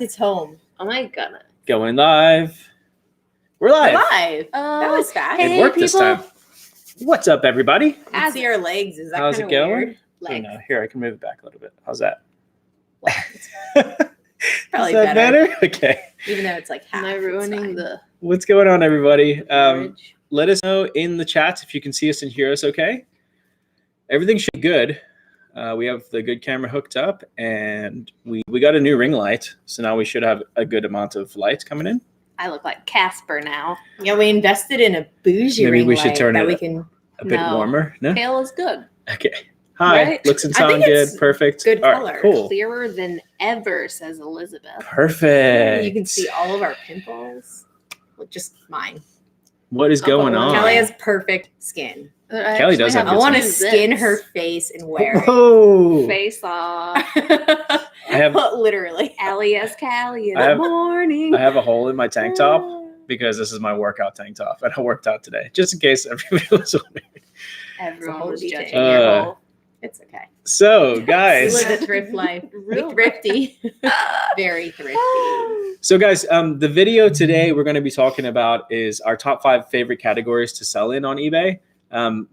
It's home. Oh my goodness. Going live. We're live. We're live. That was fast. It worked this time. What's up, everybody? I can see our legs. Is that How's it going? weird? I don't know. Here, I can move it back a little bit. How's that? Probably Is that better? Okay. Even though it's like half. Am I ruining the What's going on, everybody? bridge? Let us know in the chats if you can see us and hear us okay. Everything should be good. We have the good camera hooked up, and we got a new ring light, so now we should have a good amount of light coming in. I look like Casper now. Yeah, we invested in a bougie Maybe ring we should light turn that it we can. A bit No. warmer. No? Pale is good. Okay. Hi. Right? Looks and I think sound good. it's Perfect. good All right, color. cool. Clearer than ever, says Elizabeth. Perfect. You can see all of our pimples. Well, just mine. What is going on? Kelly has perfect skin. Kelly does have I good want to skin. skin her face and wear it. Whoa. Face off. I have Literally. Alias Callie in I have- the morning. I have a hole in my tank top because this is my workout tank top, and I worked out today, just in case everybody was wondering. Everyone whole was detail. judging your hole. It's okay. So, We guys, live a thrift life. Real We're thrifty. Very thrifty. the video today we're going to be talking about is our top 5 favorite categories to sell in on eBay.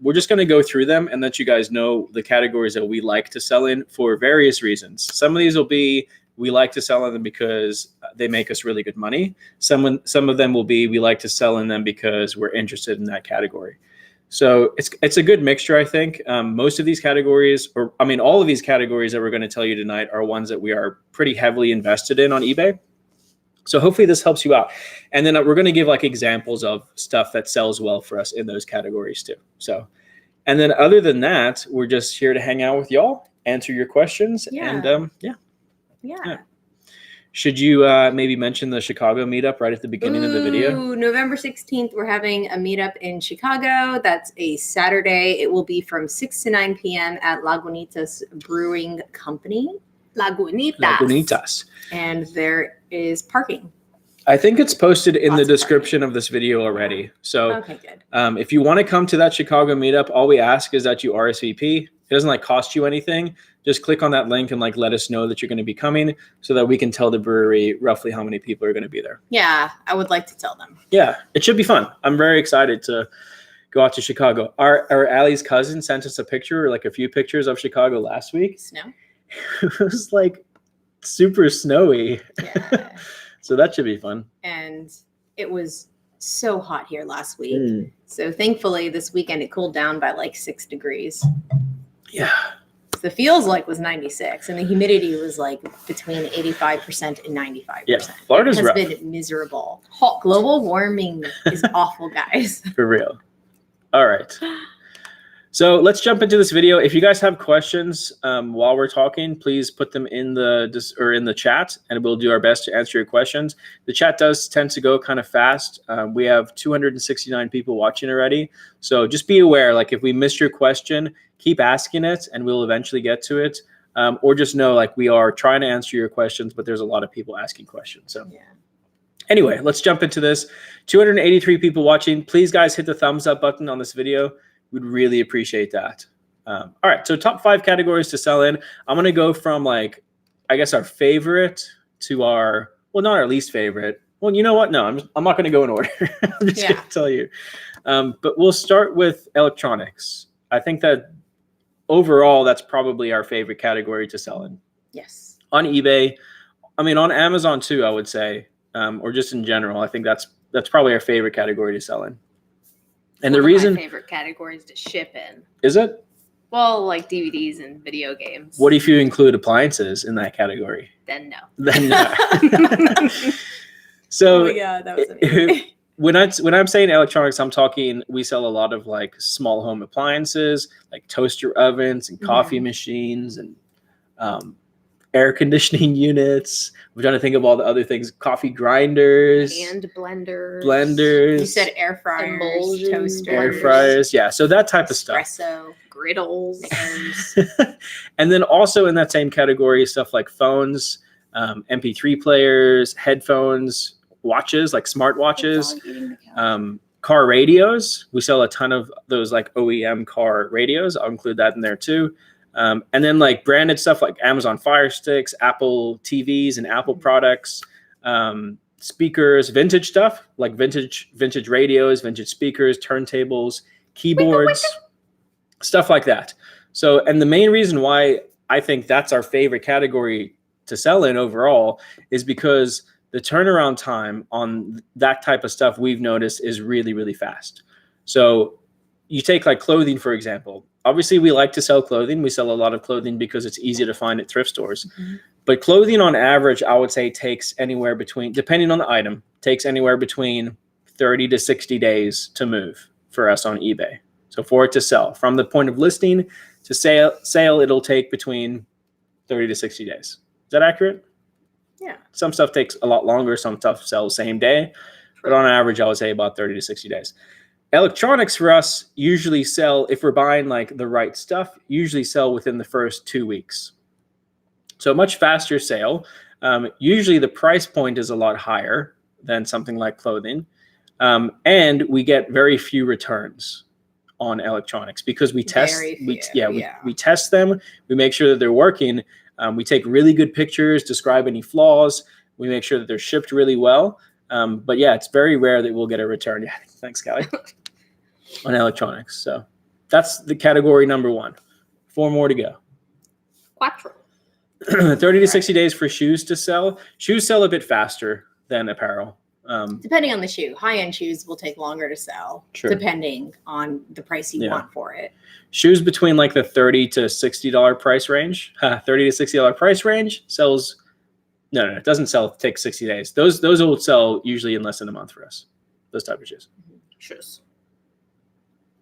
We're just going to go through them and let you guys know the categories that we like to sell in for various reasons. Some of these will be we like to sell in them because they make us really good money. Some of them will be we like to sell in them because we're interested in that category. So it's a good mixture, I think. Most of these categories, all of these categories that we're going to tell you tonight are ones that we are pretty heavily invested in on eBay. So hopefully this helps you out. And then we're going to give like examples of stuff that sells well for us in those categories too. So, and then other than that, we're just here to hang out with y'all, answer your questions. Yeah. And Yeah. Should you maybe mention the Chicago meetup right at the beginning of the video? Ooh, November 16th, we're having a meetup in Chicago. That's a Saturday. It will be from 6 to 9 p.m. at Lagunitas Brewing Company. Lagunitas. And there is parking. I think it's posted in Lots the of description of this video already. So Okay, good. if you want to come to that Chicago meetup, all we ask is that you RSVP. It doesn't cost you anything. Just click on that link and let us know that you're going to be coming so that we can tell the brewery roughly how many people are going to be there. Yeah, I would like to tell them. Yeah, it should be fun. I'm very excited to go out to Chicago. Our Allie's cousin sent us a few pictures of Chicago last week. Snow? It was super snowy. Yeah. So that should be fun. And it was so hot here last week. So thankfully this weekend it cooled down by 6 degrees. Yeah. The feels was 96 and the humidity was between 85% and 95%. Yeah, Florida's it has rough. been miserable. Hot. Global warming is awful, guys. For real. All right. So let's jump into this video. If you guys have questions while we're talking, please put them in the chat, and we'll do our best to answer your questions. The chat does tend to go kind of fast. We have 269 people watching already, so just be aware. If we missed your question, keep asking it, and we'll eventually get to it. Or just know we are trying to answer your questions, but there's a lot of people asking questions. So Yeah. Anyway, let's jump into this. 283 people watching. Please, guys, hit the thumbs up button on this video. We'd really appreciate that. All right, so top 5 categories to sell in. I'm going to go from our favorite to our, not our least favorite. Well, you know what? No, I'm not going to go in order. I'm just going to tell you. But we'll start with electronics. I think that overall, that's probably our favorite category to sell in. Yes. On eBay, on Amazon too, I would say, or just in general, I think that's probably our favorite category to sell in. And the reason my favorite categories to ship in. Is it? Well, DVDs and video games. What if you include appliances in that category? Then no. Then no. So yeah, that was amazing. when I'm saying electronics, I'm talking we sell a lot of small home appliances, toaster ovens and coffee machines and air conditioning units. We're trying to think of all the other things, coffee grinders, and blenders. You said air fryers, Emulsions, toasters, air fryers. Yeah, so that type of stuff. espresso, griddles. And then also in that same category, stuff like phones, MP3 players, headphones, watches, smart watches, car radios. We sell a ton of those OEM car radios. I'll include that in there too. And then like branded stuff like Amazon Fire Sticks, Apple TVs and Apple products, speakers, vintage stuff like vintage radios, vintage speakers, turntables, keyboards, stuff like that. So, and the main reason why I think that's our favorite category to sell in overall is because the turnaround time on that type of stuff we've noticed is really, really fast. So you take like clothing, for example. Obviously, we like to sell clothing. We sell a lot of clothing because it's easy to find at thrift stores. But clothing on average, I would say takes anywhere between, depending on the item, takes anywhere between 30 to 60 days to move for us on eBay. So for it to sell, from the point of listing to sale, it'll take between 30 to 60 days. Is that accurate? Yeah. Some stuff takes a lot longer. Some stuff sells same day. But on average, I would say about 30 to 60 days. Electronics for us usually sell, if we're buying like the right stuff, usually sell within the first 2 weeks. So a much faster sale. Usually the price point is a lot higher than something like clothing. And we get very few returns on electronics because we test, we test them. We make sure that they're working. We take really good pictures, describe any flaws. We make sure that they're shipped really well. But yeah, it's very rare that we'll get a return. Yeah, thanks, Callie. On electronics. So that's the category number 1. 4 more to go. Quattro. 30 to 60 days for shoes to sell. Shoes sell a bit faster than apparel. Depending on the shoe. High-end shoes will take longer to sell, depending on the price you want for it. Shoes between like the $30 to $60 price range, $30 to $60 price range sells. No, it doesn't sell. Take 60 days. Those will sell usually in less than a month for us. Those type of shoes. Shoes.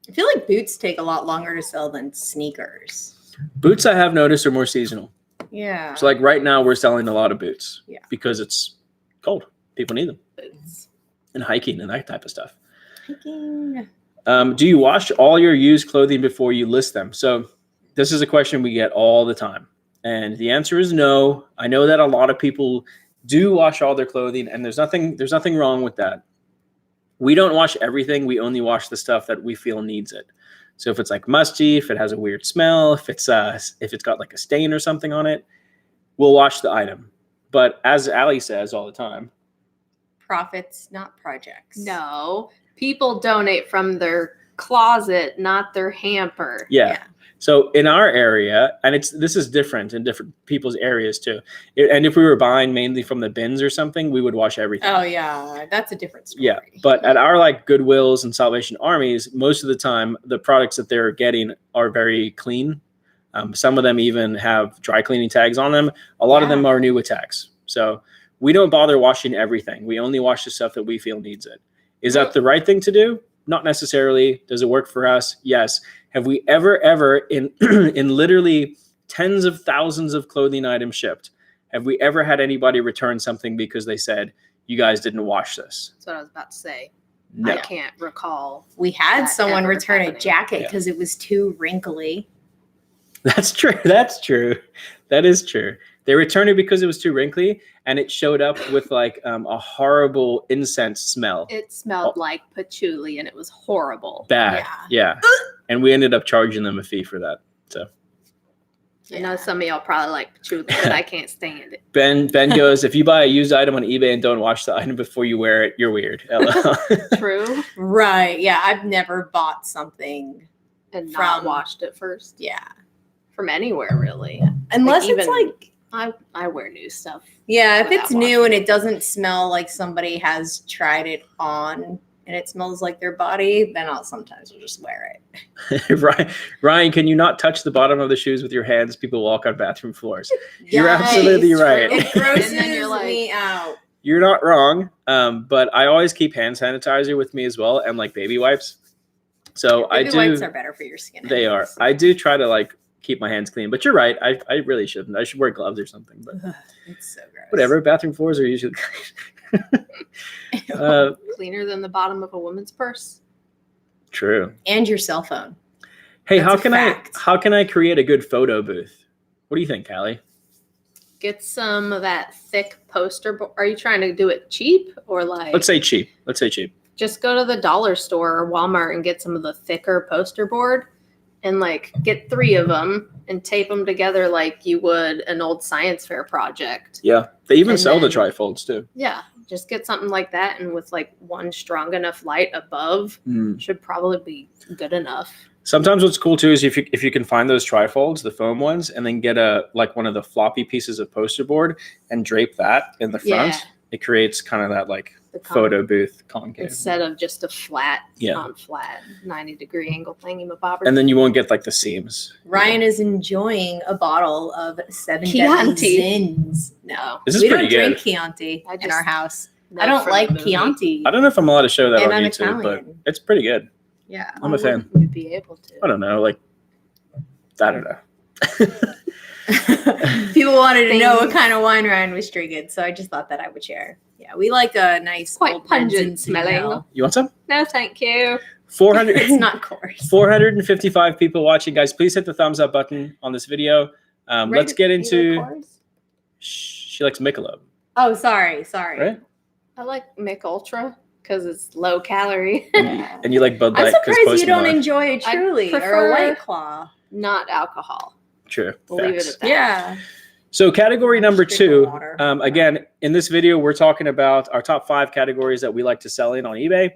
I feel like boots take a lot longer to sell than sneakers. Boots, I have noticed, are more seasonal. Yeah. So like right now, we're selling a lot of boots. Yeah. Because it's cold. People need them. Boots. And hiking and that type of stuff. Hiking. Do you wash all your used clothing before you list them? So this is a question we get all the time. And the answer is no. I know that a lot of people do wash all their clothing, and there's nothing wrong with that. We don't wash everything. We only wash the stuff that we feel needs it. So if it's like musty, if it has a weird smell, if it's got like a stain or something on it, we'll wash the item. But as Allie says all the time, profits, not projects. No, people donate from their closet, not their hamper. Yeah. So in our area, and this is different in different people's areas too. And if we were buying mainly from the bins or something, we would wash everything. Oh yeah, that's a different story. Yeah, but at our like Goodwills and Salvation Armies, most of the time the products that they're getting are very clean. Some of them even have dry cleaning tags on them. A lot of them are new with tags. So we don't bother washing everything. We only wash the stuff that we feel needs it. Is that the right thing to do? Not necessarily. Does it work for us? Yes. Have we ever in in literally tens of thousands of clothing items shipped, have we ever had anybody return something because they said, you guys didn't wash this? That's what I was about to say. No. I can't recall. We had that someone ever return happening. a jacket because it was too wrinkly. That's true. That's true. That is true. They returned it because it was too wrinkly, and it showed up with like a horrible incense smell. It smelled like patchouli, and it was horrible. Bad. Yeah. And we ended up charging them a fee for that. So I know some of y'all probably like patchouli, but I can't stand it. Ben goes, if you buy a used item on eBay and don't wash the item before you wear it, you're weird. True. Right. Yeah. I've never bought something And not washed it first. From anywhere, really. Unless Like, it's even- like, I wear new stuff. yeah, if it's without new washing and it doesn't smell like somebody has tried it on and it smells like their body, then I'll sometimes just wear it. Ryan, can you not touch the bottom of the shoes with your hands? People walk on bathroom floors. You're Yes, absolutely right. It grosses And then you're like- me out. You're not wrong. But I always keep hand sanitizer with me as well, and like baby wipes. So Baby I do. wipes are better for your skin. They are. I do try to like keep my hands clean, but you're right. I really shouldn't. I should wear gloves or something. But It's so gross. whatever. Bathroom floors are usually clean. Cleaner than the bottom of a woman's purse. True. And your cell phone. Hey, That's a fact. how can I create a good photo booth? What do you think, Callie? Get some of that thick poster board. Are you trying to do it cheap or like? Let's say cheap. Just go to the dollar store or Walmart and get some of the thicker poster board. and like get 3 of them and tape them together like you would an old science fair project. Yeah. They even And sell the then- trifolds too. Yeah, just get something like that, and with like one strong enough light above, should probably be good enough. Sometimes what's cool too is if you can find those trifolds, the foam ones, and then get one of the floppy pieces of poster board and drape that in the front, it creates kind of that like photo booth concave instead of just a flat, Yeah. on flat 90-degree angle thingy-mabobber. And then you won't get like the seams. Ryan is enjoying a bottle of 7 Chianti. Zins. No, This is we pretty don't good. drink Chianti I in just our house. know I don't from like the movie. Chianti. I don't know if I'm allowed to show that And on I'm YouTube, but Italian. it's pretty good. Yeah. I'm a fan. We'd be able to. I don't know. Like, I don't know. People wanted to know what kind of wine Ryan was drinking, so I just thought that I would share. Yeah, we like a nice Quite old pungent Benson smelling. Pinot. You want some? No, thank you. 400. It's not coarse. 455 people watching, guys. Please hit the thumbs up button on this video. Let's get into. She likes Michelob, Oh, sorry. right? I like Mick Ultra because it's low calorie, And you like Bud I'm Light because surprised you don't Post enjoy a I Truly or a prefer- White Claw. not alcohol. True. We'll leave it Facts. at that. Yeah. So category number Just drink 2. water. Again, in this video, we're talking about our top 5 categories that we like to sell in on eBay.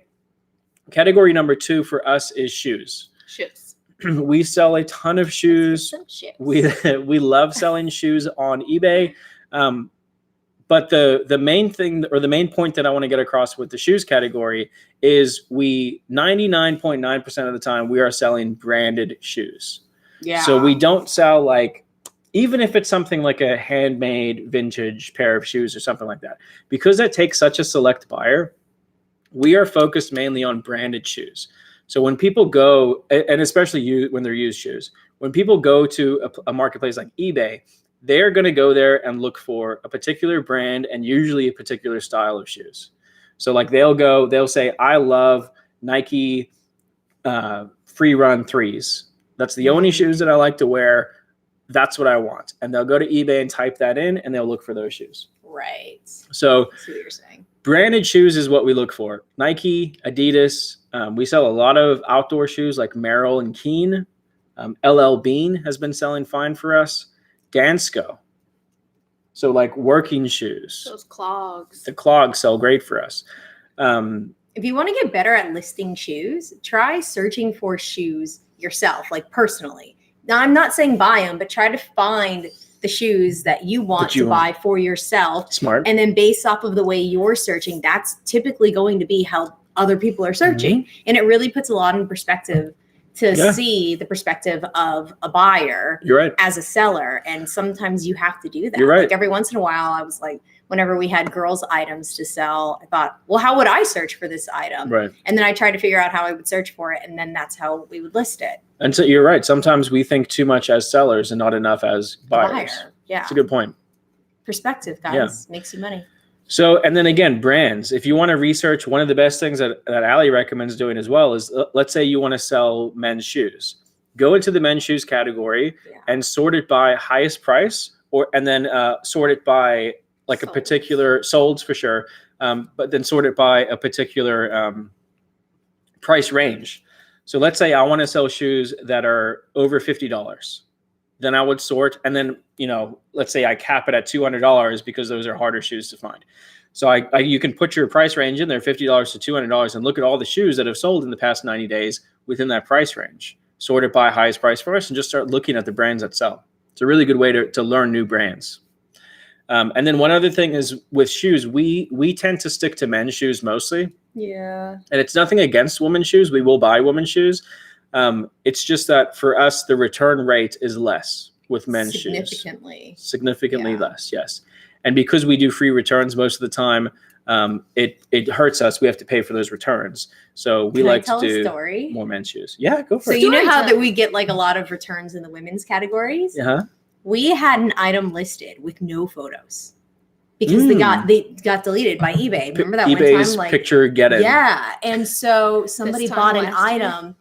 Category number 2 for us is shoes. Shoes. We sell a ton of shoes. Some shit. We love selling shoes on eBay. But the main thing, or the main point that I want to get across with the shoes category is 99.9% of the time we are selling branded shoes. Yeah. So we don't sell like, even if it's something like a handmade vintage pair of shoes or something like that, because that takes such a select buyer, we are focused mainly on branded shoes. So when people go, and especially when they're used shoes, when people go to a marketplace like eBay, they're going to go there and look for a particular brand and usually a particular style of shoes. So like they'll say, I love Nike Free Run 3s. That's the only shoes that I like to wear. That's what I want. And they'll go to eBay and type that in and they'll look for those shoes. Right. So I see what you're saying. branded shoes is what we look for. Nike, Adidas. We sell a lot of outdoor shoes like Merrell and Keen. LL Bean has been selling fine for us. Dansko. So like working shoes. Those clogs. The clogs sell great for us. If you want to get better at listing shoes, try searching for shoes yourself, like personally. Now, I'm not saying buy them, but try to find the shoes that you want to buy for yourself. Smart. And then based off of the way you're searching, that's typically going to be how other people are searching. And it really puts a lot in perspective to see the perspective of a buyer You're right. as a seller. And sometimes you have to do that. You're right. Like every once in a while, I was like, whenever we had girls' items to sell, I thought, well, how would I search for this item? Right. And then I tried to figure out how I would search for it. And then that's how we would list it. And so you're right. Sometimes we think too much as sellers and not enough as buyers. Buyer. Yeah. That's a good point. Perspective, guys. Makes you money. So, and then again, brands. If you want to research, one of the best things that Allie recommends doing as well is, let's say you want to sell men's shoes. Go into the men's shoes category and sort it by highest price, and then sort it by like a particular solds for sure, but then sort it by a particular price range. So let's say I want to sell shoes that are over $50. Then I would sort, and then, let's say I cap it at $200 because those are harder shoes to find. So you can put your price range in there, $50 to $200, and look at all the shoes that have sold in the past 90 days within that price range. Sort it by highest price first and just start looking at the brands that sell. It's a really good way to learn new brands. And then one other thing is with shoes, we tend to stick to men's shoes mostly. Yeah. And it's nothing against women's shoes. We will buy women's shoes. It's just that for us, the return rate is less with men's shoes. Significantly less, yes. And because we do free returns most of the time, it hurts us. We have to pay for those returns. So we like to do more men's shoes. Yeah, go for it. So you know how that we get like a lot of returns in the women's categories? Uh-huh. We had an item listed with no photos because they got deleted by eBay. Remember that eBay's one time? Like picture get it. Yeah. And so somebody bought an item.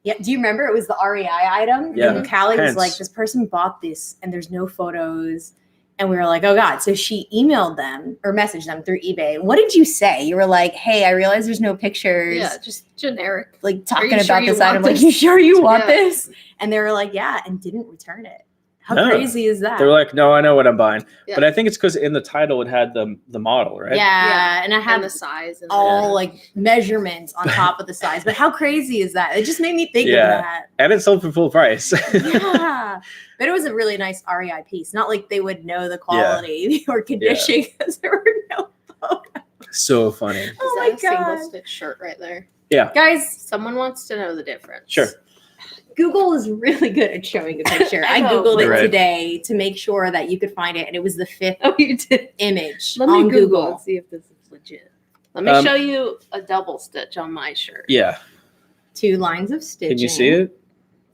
Yeah. Do you remember it was the REI item? Yeah. And Callie was Pants. like, this person bought this and there's no photos. And we were like, oh God. So she emailed them or messaged them through eBay. What did you say? You were like, hey, I realize there's no pictures. Yeah, just generic. Like talking you sure about you this want item. Like, this? you sure you want Yeah. this? And they were like, yeah, and didn't return it. How No. crazy is that? They were like, no, I know what I'm buying. Yeah. But I think it's because in the title it had the model, right? Yeah, and I had And the size and all like measurements on top of the size. But how crazy is that? It just made me think Yeah. of that. And it sold for full price. Yeah. But it was a really nice REI piece. Not like they would know the quality or condition because there were no photos. So funny. Is Oh that my a single God. stitch shirt right there? Yeah. Guys, Someone wants to know the difference. Sure. Google is really good at showing a picture. I I know, Googled it right. today to make sure that you could find it, and it was the 5th Oh, you did. image Let me on Google Google. and see if this is legit. Let me show you a double stitch on my shirt. Yeah. 2 lines of stitching. Can you see it?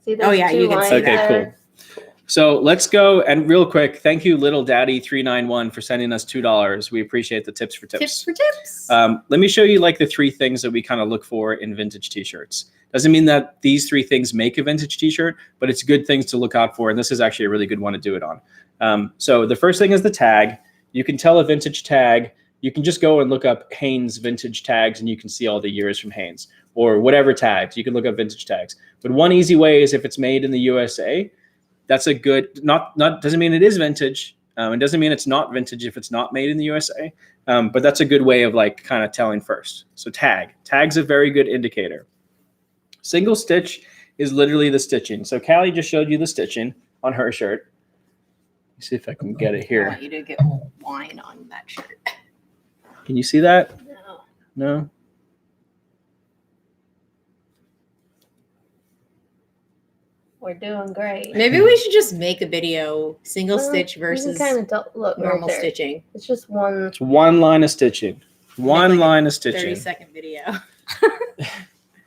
See Oh, yeah, you can see Okay, that. cool. So let's go. And real quick, thank you, Little Daddy 391 for sending us $2. We appreciate the tips for tips. Tips for tips. Let me show you like the 3 things that we kind of look for in vintage t-shirts. Doesn't mean that these 3 things make a vintage t-shirt, but it's good things to look out for. And this is actually a really good one to do it on. So the first thing is the tag. You can tell a vintage tag. You can just go and look up Hanes vintage tags and you can see all the years from Hanes or whatever tags. You can look up vintage tags. But one easy way is if it's made in the USA, that's a good, not doesn't mean it is vintage. It doesn't mean it's not vintage if it's not made in the USA. But that's a good way of like kind of telling first. So tag's a very good indicator. Single stitch is literally the stitching. So Callie just showed you the stitching on her shirt. Let's see if I can get it I here. want you to get wine on that shirt. Can you see that? No. No? We're doing great. Maybe we should just make a video, single stitch versus kind of look normal right there. stitching. It's just one. It's one line of stitching. One like a line of stitching. 30-second video.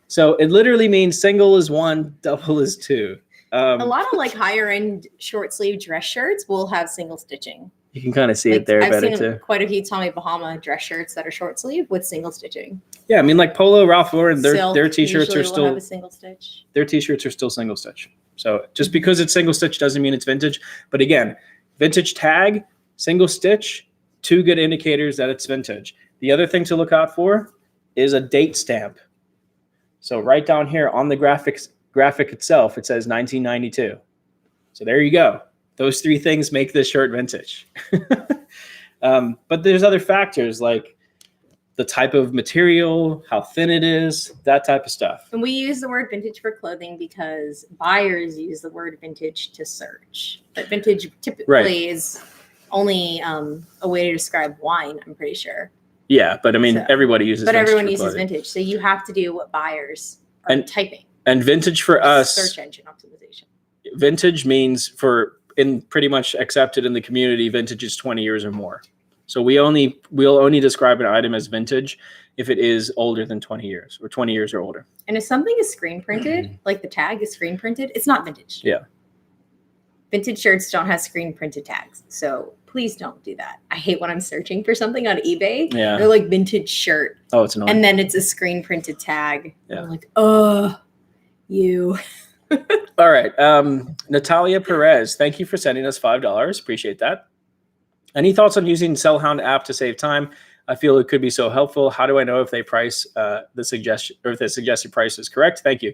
So it literally means single is 1, double is 2. A lot of like higher end short sleeve dress shirts will have single stitching. You can kind of see Like, it there I've better seen too. quite a few Tommy Bahama dress shirts that are short sleeve with single stitching. Yeah, I mean like Polo, Ralph Lauren, their Silk t-shirts usually are will still have a single stitch. their t-shirts are still single stitch. So just because it's single stitch doesn't mean it's vintage. But again, vintage tag, single stitch, 2 good indicators that it's vintage. The other thing to look out for is a date stamp. So right down here on the graphic itself, it says 1992. So there you go. Those 3 things make this shirt vintage. But there's other factors like the type of material, how thin it is, that type of stuff. And we use the word vintage for clothing because buyers use the word vintage to search. But vintage typically is only a way to describe wine, I'm pretty sure. Yeah, but I mean, So- everybody uses But vintage everyone for uses clothing. vintage. So you have to do what buyers are And- typing. And vintage for us, Search engine optimization. vintage means in pretty much accepted in the community, vintage is 20 years or more. So we'll only describe an item as vintage if it is older than 20 years or 20 years or older. And if something is screen printed, like the tag is screen printed, it's not vintage. Yeah. Vintage shirts don't have screen printed tags. So please don't do that. I hate when I'm searching for something on eBay. Yeah. They're like vintage shirt. Oh, it's annoying. And then it's a screen printed tag. Yeah. I'm like, you. All right. Natalia Perez, thank you for sending us $5. Appreciate that. Any thoughts on using Sellhound app to save time? I feel it could be so helpful. How do I know if they price the suggested price is correct? Thank you.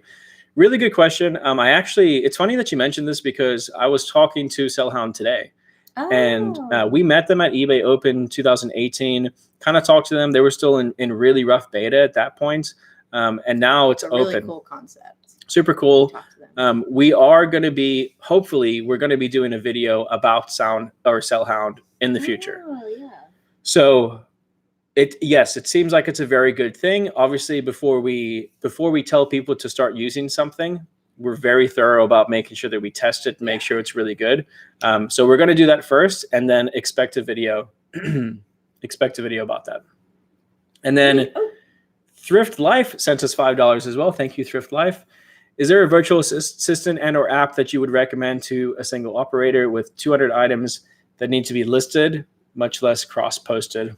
Really good question. It's funny that you mentioned this because I was talking to Sellhound today. And we met them at eBay Open 2018, kind of talked to them. They were still in really rough beta at that point. And now it's a really open. cool concept. Super cool. Talk to them. We are going to be, hopefully, we're going to be doing a video about Sellhound in the future. Oh, yeah. So it seems like it's a very good thing. Obviously, before we tell people to start using something, we're very thorough about making sure that we test it and make sure it's really good. So we're going to do that first and then expect a video about that. And then Thrift Life sent us $5 as well. Thank you, Thrift Life. Is there a virtual assistant and or app that you would recommend to a single operator with 200 items that need to be listed, much less cross-posted?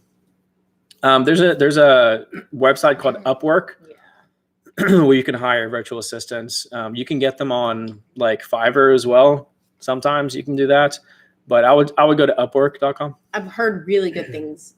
There's a website called Upwork where you can hire virtual assistants. You can get them on like Fiverr as well. Sometimes you can do that. But I would go to Upwork.com. I've heard really good things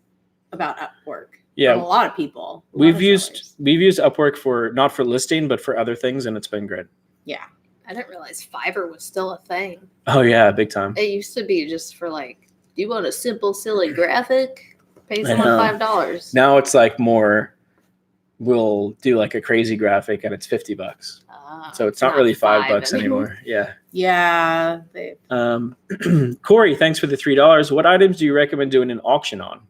about Upwork. Yeah. From a lot of people. We've used Upwork for not for listing, but for other things, and it's been great. Yeah. I didn't realize Fiverr was still a thing. Oh yeah, big time. It used to be just for like, do you want a simple, silly graphic? Pay someone $5. Now it's like more. We'll do like a crazy graphic, and it's $50. So it's not really $5 anymore. Yeah. Yeah. Corey, thanks for the $3. What items do you recommend doing an auction on?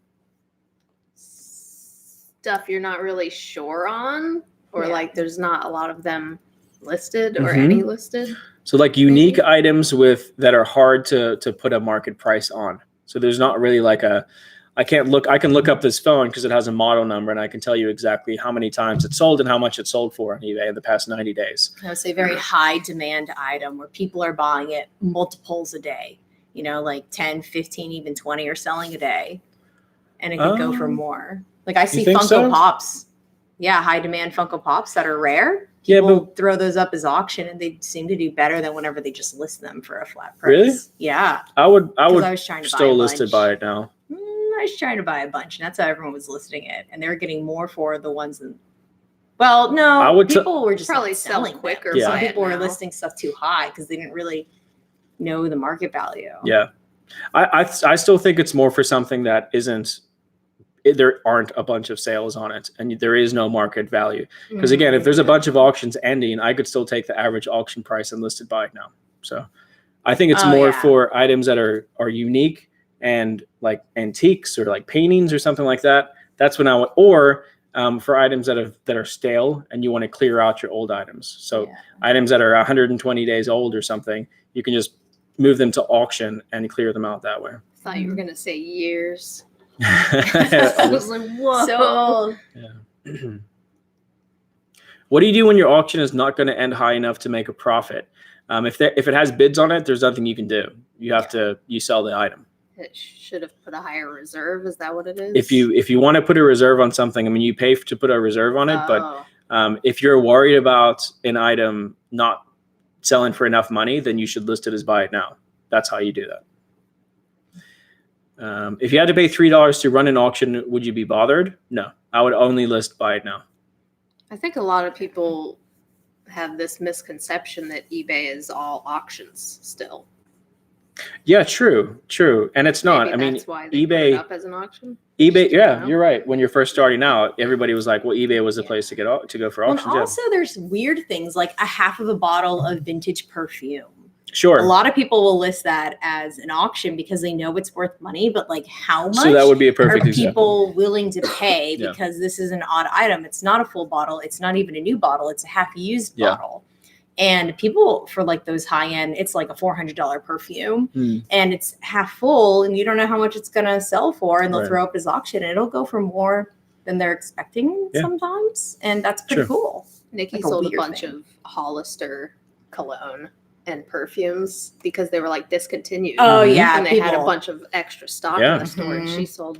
Stuff you're not really sure on, or Yeah. like there's not a lot of them listed or any listed. So like unique items that are hard to put a market price on. So there's not really like I can look up this phone because it has a model number, and I can tell you exactly how many times it's sold and how much it sold for on eBay in the past 90 days. I would say very high demand item where people are buying it multiples a day, like 10, 15, even 20 are selling a day, and it could go for more. Like I see Funko Pops. Yeah. High demand Funko Pops that are rare. People throw those up as auction, and they seem to do better than whenever they just list them for a flat price. Really? Yeah. I would was trying to still buy a listed by it now. I was trying to buy a bunch, and that's how everyone was listing it, and they were getting more for the ones that. Well, no, people were just probably not selling quicker. Yeah. Some people were listing stuff too high because they didn't really know the market value. Yeah, I still think it's more for something that isn't. There aren't a bunch of sales on it, and there is no market value. Because again, if there's a bunch of auctions ending, I could still take the average auction price and list it by it now. So, I think it's more for items that are unique and like antiques or like paintings or something like that. That's when I would, or for items that are stale and you want to clear out your old items. So items that are 120 days old or something, you can just move them to auction and clear them out that way. I thought you were gonna say years. I I was like, whoa. So Yeah. What do you do when your auction is not going to end high enough to make a profit? If it has bids on it, there's nothing you can do. You have to sell the item. It should have put a higher reserve. Is that what it is? If you want to put a reserve on something, I mean, you pay to put a reserve on it. But if you're worried about an item not selling for enough money, then you should list it as buy it now. That's how you do that. If you had to pay $3 to run an auction, would you be bothered? No, I would only list buy it now. I think a lot of people have this misconception that eBay is all auctions still. Yeah, true. And it's not. Maybe that's why they put it up as an auction. eBay, yeah, you're right. When you're first starting out, everybody was like, well, eBay was the place to go for auctions. And also, there's weird things like a half of a bottle of vintage perfume. Sure. A lot of people will list that as an auction because they know it's worth money, but like how much So that would be a perfect are example. people willing to pay because this is an odd item? It's not a full bottle. It's not even a new bottle. It's a half-used bottle. And people for like those high-end, it's like a $400 perfume and it's half full and you don't know how much it's going to sell for, and they'll throw up as auction and it'll go for more than they're expecting sometimes. And that's pretty cool. Nikki Like sold a bunch of Hollister cologne and perfumes because they were like discontinued. Oh yeah. And they had a bunch of extra stock in the store. And she sold,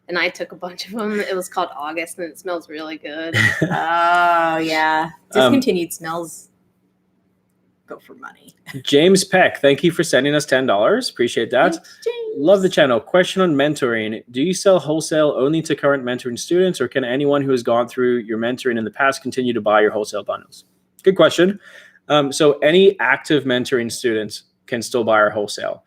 and I took a bunch of them. It was called August and it smells really good. Oh yeah. Discontinued smells go for money. James Peck, thank you for sending us $10. Appreciate that. Thanks, James. Love the channel. Question on mentoring. Do you sell wholesale only to current mentoring students, or can anyone who has gone through your mentoring in the past continue to buy your wholesale bundles? Good question. So any active mentoring students can still buy our wholesale.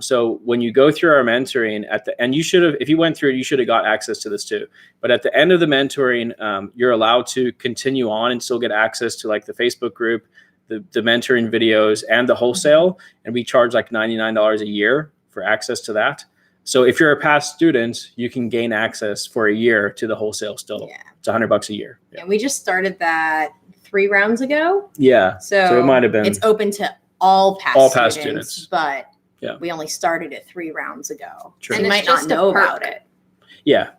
So when you go through our mentoring and you should have, if you went through it, you should have got access to this too. But at the end of the mentoring, you're allowed to continue on and still get access to like the Facebook group, the mentoring videos, and the wholesale. And we charge like $99 a year for access to that. So if you're a past student, you can gain access for a year to the wholesale still. Yeah. It's $100 a year. Yeah, we just started that 3 rounds ago. Yeah. So it might have been. It's open to all past students. But we only started it 3 rounds ago. True. And you might not know about it. Yeah.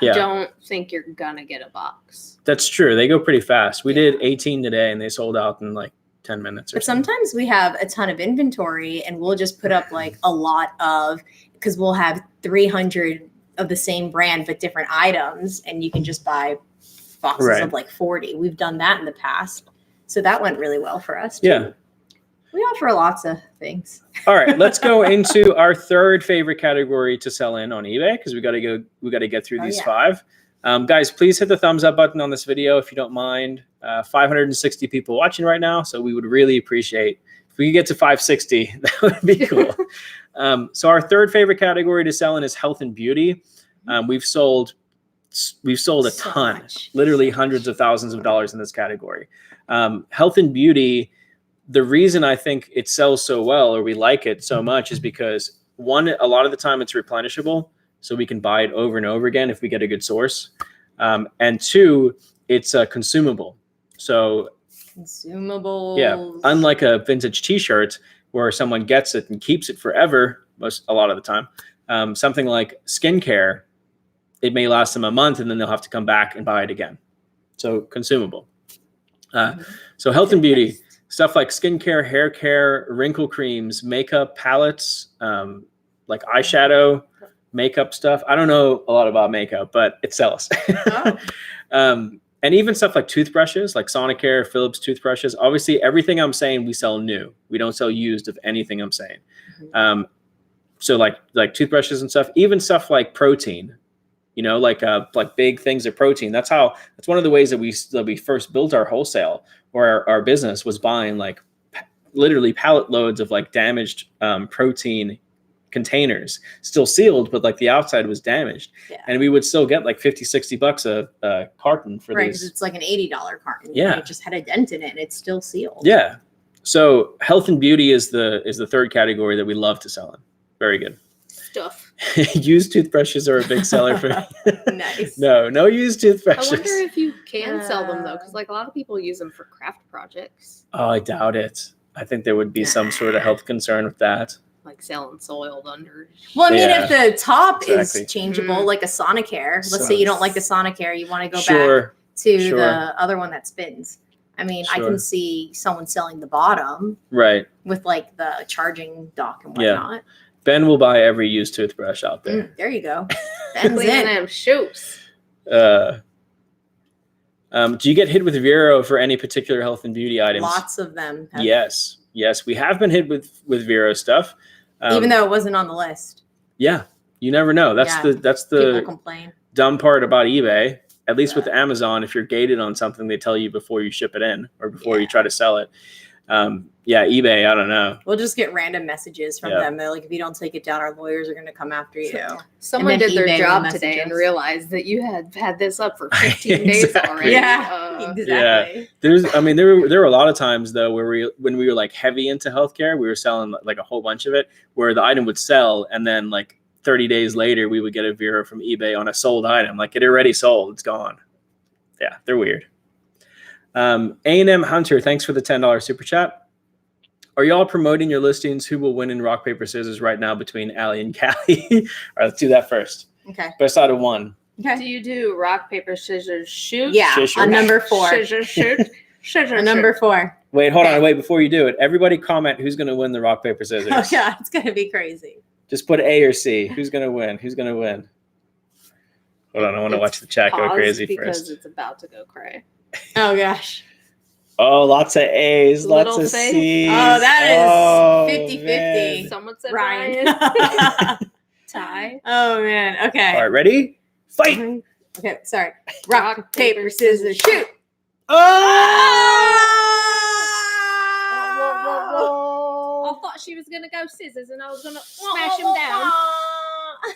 Don't think you're gonna get a box. That's true. They go pretty fast. We did 18 today and they sold out in like 10 minutes. But sometimes we have a ton of inventory and we'll just put up like a lot of, because we'll have 300 of the same brand but different items, and you can just buy boxes of like 40. We've done that in the past. So that went really well for us too. Yeah. We offer lots of things. All right, let's go into our third favorite category to sell in on eBay because we got to get through these 5. Guys, please hit the thumbs up button on this video if you don't mind. 560 people watching right now, so we would really appreciate if we could get to 560. That would be cool. So our third favorite category to sell in is health and beauty. We've sold a ton, literally hundreds of thousands of dollars in this category. Health and beauty. The reason I think it sells so well, or we like it so much, is because one, a lot of the time it's replenishable, so we can buy it over and over again if we get a good source. And two, it's consumable. So Consumables. yeah, unlike a vintage T-shirt where someone gets it and keeps it forever, a lot of the time, something like skincare, it may last them a month and then they'll have to come back and buy it again. So consumable. So health and beauty. Stuff like skincare, hair care, wrinkle creams, makeup, palettes, like eyeshadow, makeup stuff. I don't know a lot about makeup, but it sells. Oh. And even stuff like toothbrushes, like Sonicare, Philips toothbrushes. Obviously, everything I'm saying, we sell new. We don't sell used of anything I'm saying. So like toothbrushes and stuff, even stuff like protein. You know, like big things of protein. That's one of the ways that we first built our wholesale or our business was buying like literally pallet loads of like damaged protein containers, still sealed, but like the outside was damaged. Yeah. And we would still get like $50-$60 a carton for Right, these. because it's like an $80 carton. Yeah. It just had a dent in it and it's still sealed. Yeah. So health and beauty is the third category that we love to sell in. Very good. Stuff. Used toothbrushes are a big seller for me. Nice. No used I toothbrushes. wonder if you can sell them though, because like a lot of people use them for craft projects, Oh, I doubt it. I think there would be some sort of health concern with that. like selling soiled under. Well, I mean, Yeah, if the top exactly. is changeable, like a Sonicare, let's So- say you don't like the Sonicare, you want to go Sure. back to sure. the other one that spins. I mean, I Sure. can see someone selling the bottom Right. with like the charging dock and Yeah. whatnot. Ben will buy every used toothbrush out there. There you go. Ben's Cleaning in. them shoes. Do you get hit with Vero for any particular health and beauty items? Lots of them. have- Yes. We have been hit with Vero stuff. Even though it wasn't on the list. Yeah, you never know. That's Yeah. the People complain. dumb part about eBay. At least with Yeah. Amazon, if you're gated on something, they tell you before you ship it in or before you Yeah. try to sell it. eBay, I don't know. We'll just get random messages from Yeah. them. They're like, if you don't take it down, our lawyers are going to come after you. Someone And then did their eBay will job message today and us. realized that you had this up for 15 days Exactly. already. Yeah, exactly. There were a lot of times though where when we were like heavy into healthcare, we were selling like a whole bunch of it where the item would sell and then like 30 days later we would get a Vero from eBay on a sold item. Like it already sold, it's gone. Yeah, they're weird. A&M Hunter, thanks for the $10 super chat. Are y'all promoting your listings? Who will win in rock, paper, scissors right now between Allie and Callie? All right, let's do that first. Okay. Best out of one. Do Okay. you do rock, paper, scissors, shoot? Yeah, Scissors. on number 4. Scissors, shoot. Scissors, On number 4. Wait, hold Okay. on. Wait, before you do it, everybody comment who's going to win the rock, paper, scissors. Oh, yeah, it's going to be crazy. Just put A or C. Who's going to win? Who's going to win? Hold on. I want to It's watch the chat go Pause crazy because first. it's about to go cray. Oh, gosh. Oh, lots of A's, lots Little of face. C's. Oh, that is 50-50. man. Someone said Ryan. Ryan. Tie. Oh, man. Okay. All right, ready? Fight. Okay, sorry. Rock, paper, scissors, shoot. I thought she was gonna go scissors and I was gonna smash him down.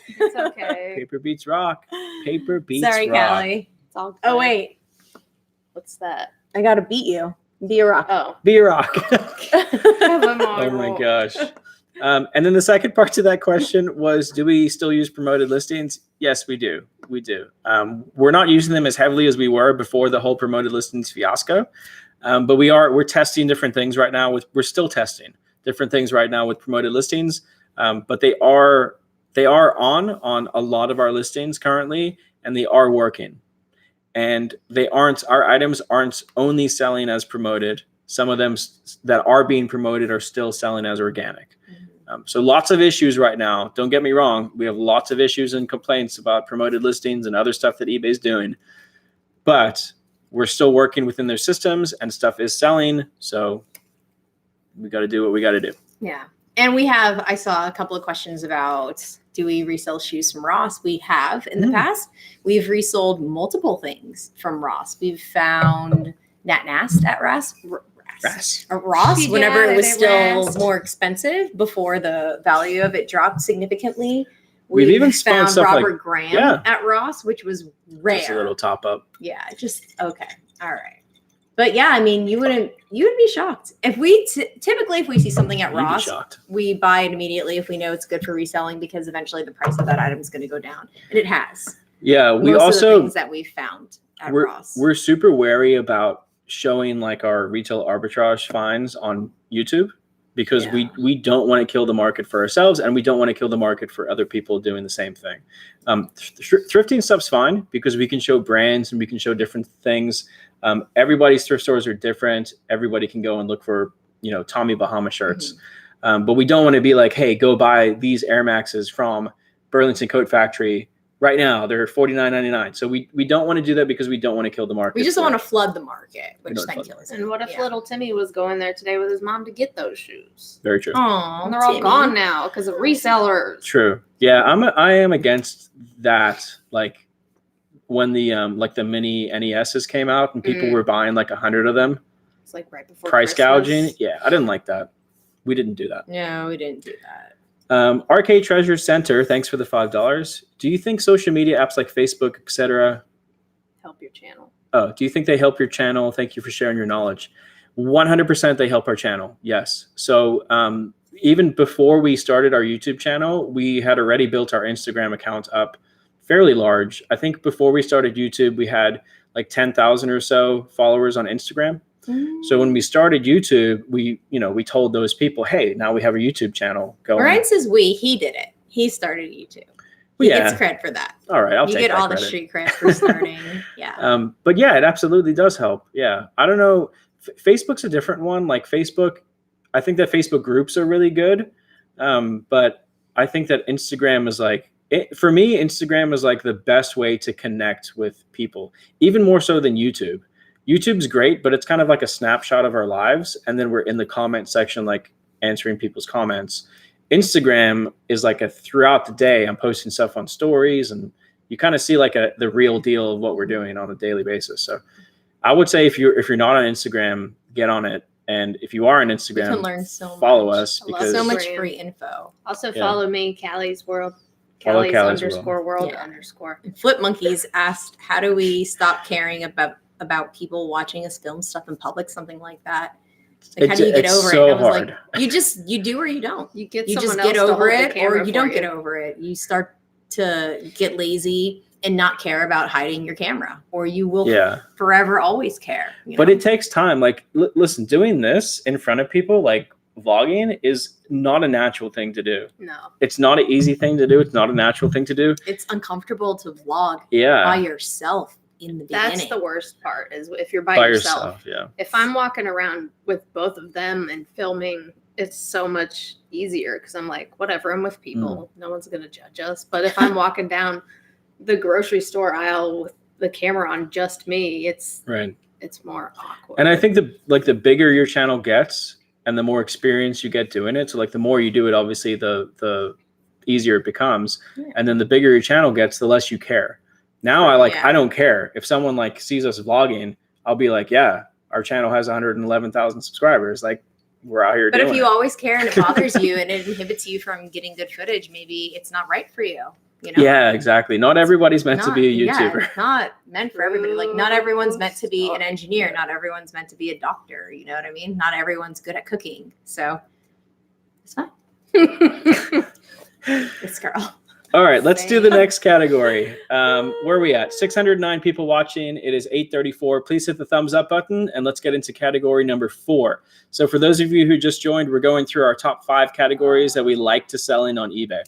It's okay. Paper beats rock. Paper beats Sorry, rock. Callie. It's all good. Oh, wait. What's that? I got to beat you. Be a rock. Oh. Be a rock. Oh Oh my gosh. And then the second part to that question was, do we still use promoted listings? Yes, we do. We do. We're not using them as heavily as we were before the whole promoted listings fiasco. But we're testing different things right now. We're still testing different things right now with promoted listings. But they are on a lot of our listings currently, and they are working. And our items aren't only selling as promoted. Some of them that are being promoted are still selling as organic. So lots of issues right now. Don't get me wrong. We have lots of issues and complaints about promoted listings and other stuff that eBay's doing. But we're still working within their systems and stuff is selling. So we got to do what we got to do. Yeah. And I saw a couple of questions about, do we resell shoes from Ross? We have in the past. We've resold multiple things from Ross. We've found Nat Nast at Ross whenever it was still more expensive before the value of it dropped significantly. We've even found stuff Robert Graham at Ross, which was rare. Just a little top up. Yeah, okay. All right. But yeah, I mean, you would be shocked. If we typically, if we see something at Ross, we buy it immediately if we know it's good for reselling, because eventually the price of that item is going to go down. And it has. Yeah. We Most also, of the things that we found at Ross. We're super wary about showing like our retail arbitrage finds on YouTube, because we don't want to kill the market for ourselves, and we don't want to kill the market for other people doing the same thing. Thrifting stuff's fine because we can show brands and we can show different things. Everybody's thrift stores are different. Everybody can go and look for, Tommy Bahama shirts. But we don't want to be like, hey, go buy these Air Maxes from Burlington Coat Factory right now. They're $49.99. So we don't want to do that because we don't want to kill the market. We just don't want to flood the market, which then kills it. And what if little Timmy was going there today with his mom to get those shoes? Very true. Oh, and they're all gone now because of resellers. True. Yeah, I am against that. Like when the the mini NESs came out and people were buying like 100 of them. It's like right before price Christmas. gouging. Yeah, I didn't like that. We didn't do that. No, we didn't do that. Arcade Treasure Center, thanks for the $5. Do you think social media apps like Facebook, etc., help your channel? Oh, do you think they help your channel? Thank you for sharing your knowledge. 100% they help our channel. Yes. So even before we started our YouTube channel, we had already built our Instagram account up fairly large. I think before we started YouTube, we had like 10,000 or so followers on Instagram. So when we started YouTube, we told those people, hey, now we have a YouTube channel going. Brian says he did it. He started YouTube. He gets credit for that. All right, I'll take that. You get all the street cred for starting. Yeah. But yeah, it absolutely does help. Yeah. I don't know. Facebook's a different one. Like Facebook, I think that Facebook groups are really good. But I think that Instagram is for me, Instagram is like the best way to connect with people, even more so than YouTube. YouTube's great, but it's kind of like a snapshot of our lives. And then we're in the comment section, like answering people's comments. Instagram is like a throughout the day, I'm posting stuff on stories, and you kind of see like the real deal of what we're doing on a daily basis. So I would say if you're not on Instagram, get on it. And if you are on Instagram, you can learn so follow much. us because so much free info. Also follow me, Callie's World. Follow Callie's Callie's _world_. And Flip Monkeys asked, how do we stop caring about people watching us film stuff in public, something like that? Like, how do you get over so it? And I was hard. like, you do or you don't. You get over it or you don't get over it. You start to get lazy and not care about hiding your camera, or you will forever always care. But it takes time. Like, listen, doing this in front of people, like vlogging, is not a natural thing to do. No. It's not an easy thing to do. It's not a natural thing to do. It's uncomfortable to vlog by yourself. In the beginning. That's the worst part, is if you're by yourself. Yeah. If I'm walking around with both of them and filming, it's so much easier because I'm like, whatever, I'm with people. No one's going to judge us. But if I'm walking down the grocery store aisle with the camera on just me, it's more awkward. And I think the bigger your channel gets and the more experience you get doing it, so like the more you do it, obviously the easier it becomes. Yeah. And then the bigger your channel gets, the less you care. Now I don't care if someone like sees us vlogging. I'll be like, yeah, our channel has 111,000 subscribers. Like, we're out here. But doing if you it. always care and it bothers you and it inhibits you from getting good footage, maybe it's not right for you. Yeah, exactly. Not everybody's meant to be a YouTuber. Yeah, not meant for everybody. Like, not everyone's meant to be an engineer. Not everyone's meant to be a doctor. You know what I mean? Not everyone's good at cooking. So it's fine. This girl. All right, let's do the next category. Where are we at? 609 people watching. It is 8:34. Please hit the thumbs up button, and let's get into category number 4. So for those of you who just joined, we're going through our top 5 categories that we like to sell in on eBay.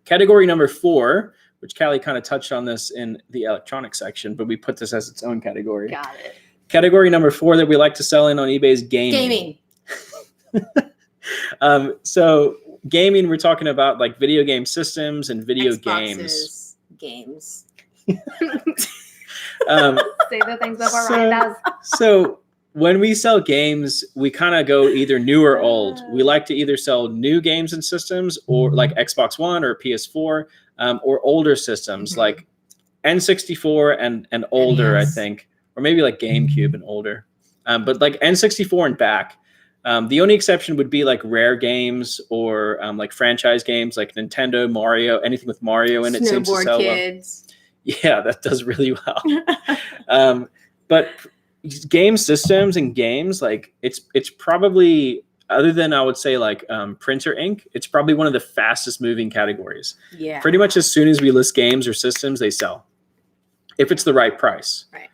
Category number 4, which Callie kind of touched on this in the electronics section, but we put this as its own category. Got it. Category number 4 that we like to sell in on eBay is gaming. So gaming, we're talking about like video game systems and video Xboxes, games. Say the things that Ryan does. So when we sell games, we kind of go either new or old. We like to either sell new games and systems, or like Xbox One or PS4, or older systems like N64 and older, I think, or maybe like GameCube and older. But like N64 and back. The only exception would be like rare games or like franchise games like Nintendo, Mario, anything with Mario in it seems to sell Kids. well. Yeah, that does really well. But game systems and games, like it's probably, other than I would say like printer ink, it's probably one of the fastest moving categories. Yeah. Pretty much as soon as we list games or systems, they sell. If it's the right price. Right.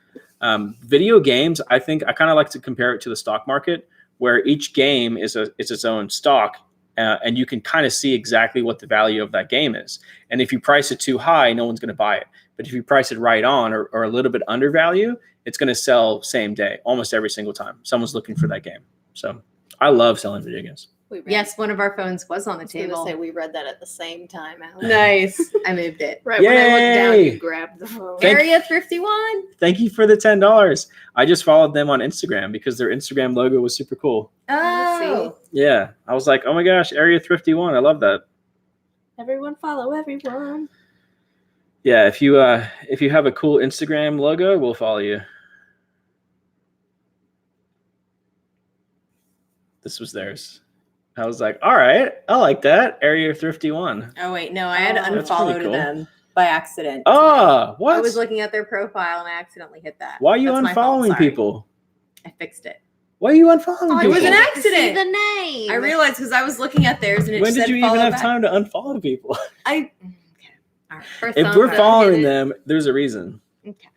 Video games, I think I kind of like to compare it to the stock market, where each game is its own stock, and you can kind of see exactly what the value of that game is. And if you price it too high, no one's going to buy it. But if you price it right on or a little bit under value, it's going to sell same day, almost every single time someone's looking for that game. So I love selling video games. Yes, one of our phones was on the table. Say we read that at the same time, Alex. Nice. I moved it. Right when I looked down, you grabbed the phone. Area 51. Thank you for the $10. I just followed them on Instagram because their Instagram logo was super cool. Oh. Yeah. I was like, oh my gosh, Area 51. I love that. Everyone follow everyone. Yeah, if you have a cool Instagram logo, we'll follow you. This was theirs. I was like, all right, I like that. Area 51. Oh, wait. No, I had That's unfollowed pretty cool. them by accident. Oh, what? I was looking at their profile and I accidentally hit that. Why are you That's my fault, unfollowing sorry. people? I fixed it. Why are you unfollowing It people? was an See accident. the name. I realized because I was looking at theirs and it When said did you even follow have back. time to unfollow people? Okay. All right. First If thumbs we're up, following hit it. them, there's a reason. Okay.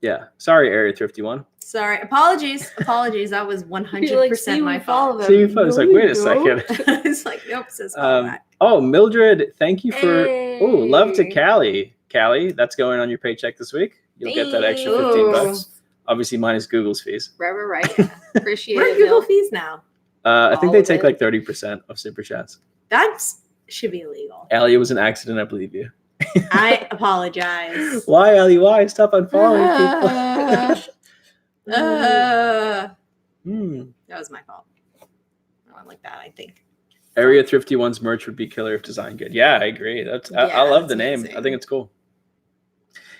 Yeah. Sorry, Area 51. Sorry. Apologies. That was 100% You're like, see, my we follow fault. them. See you folks. Like, wait a second. It's like, nope, says follow back. Oh, Mildred, thank you for. Hey. Oh, love to Callie. Callie, that's going on your paycheck this week. You'll get that extra $15. Obviously, minus Google's fees. Right. Appreciate What are it. Google Bill. fees now? I think All they of take it. like 30% of super chats. That should be illegal. Allie, it was an accident. I believe you. I apologize. Why, Allie? Why? Stop unfollowing people. That Hmm. was my fault. I went like that, I think. Area 51's merch would be killer if designed good. Yeah, I agree. I Yeah, love the that's name. amazing. I think it's cool.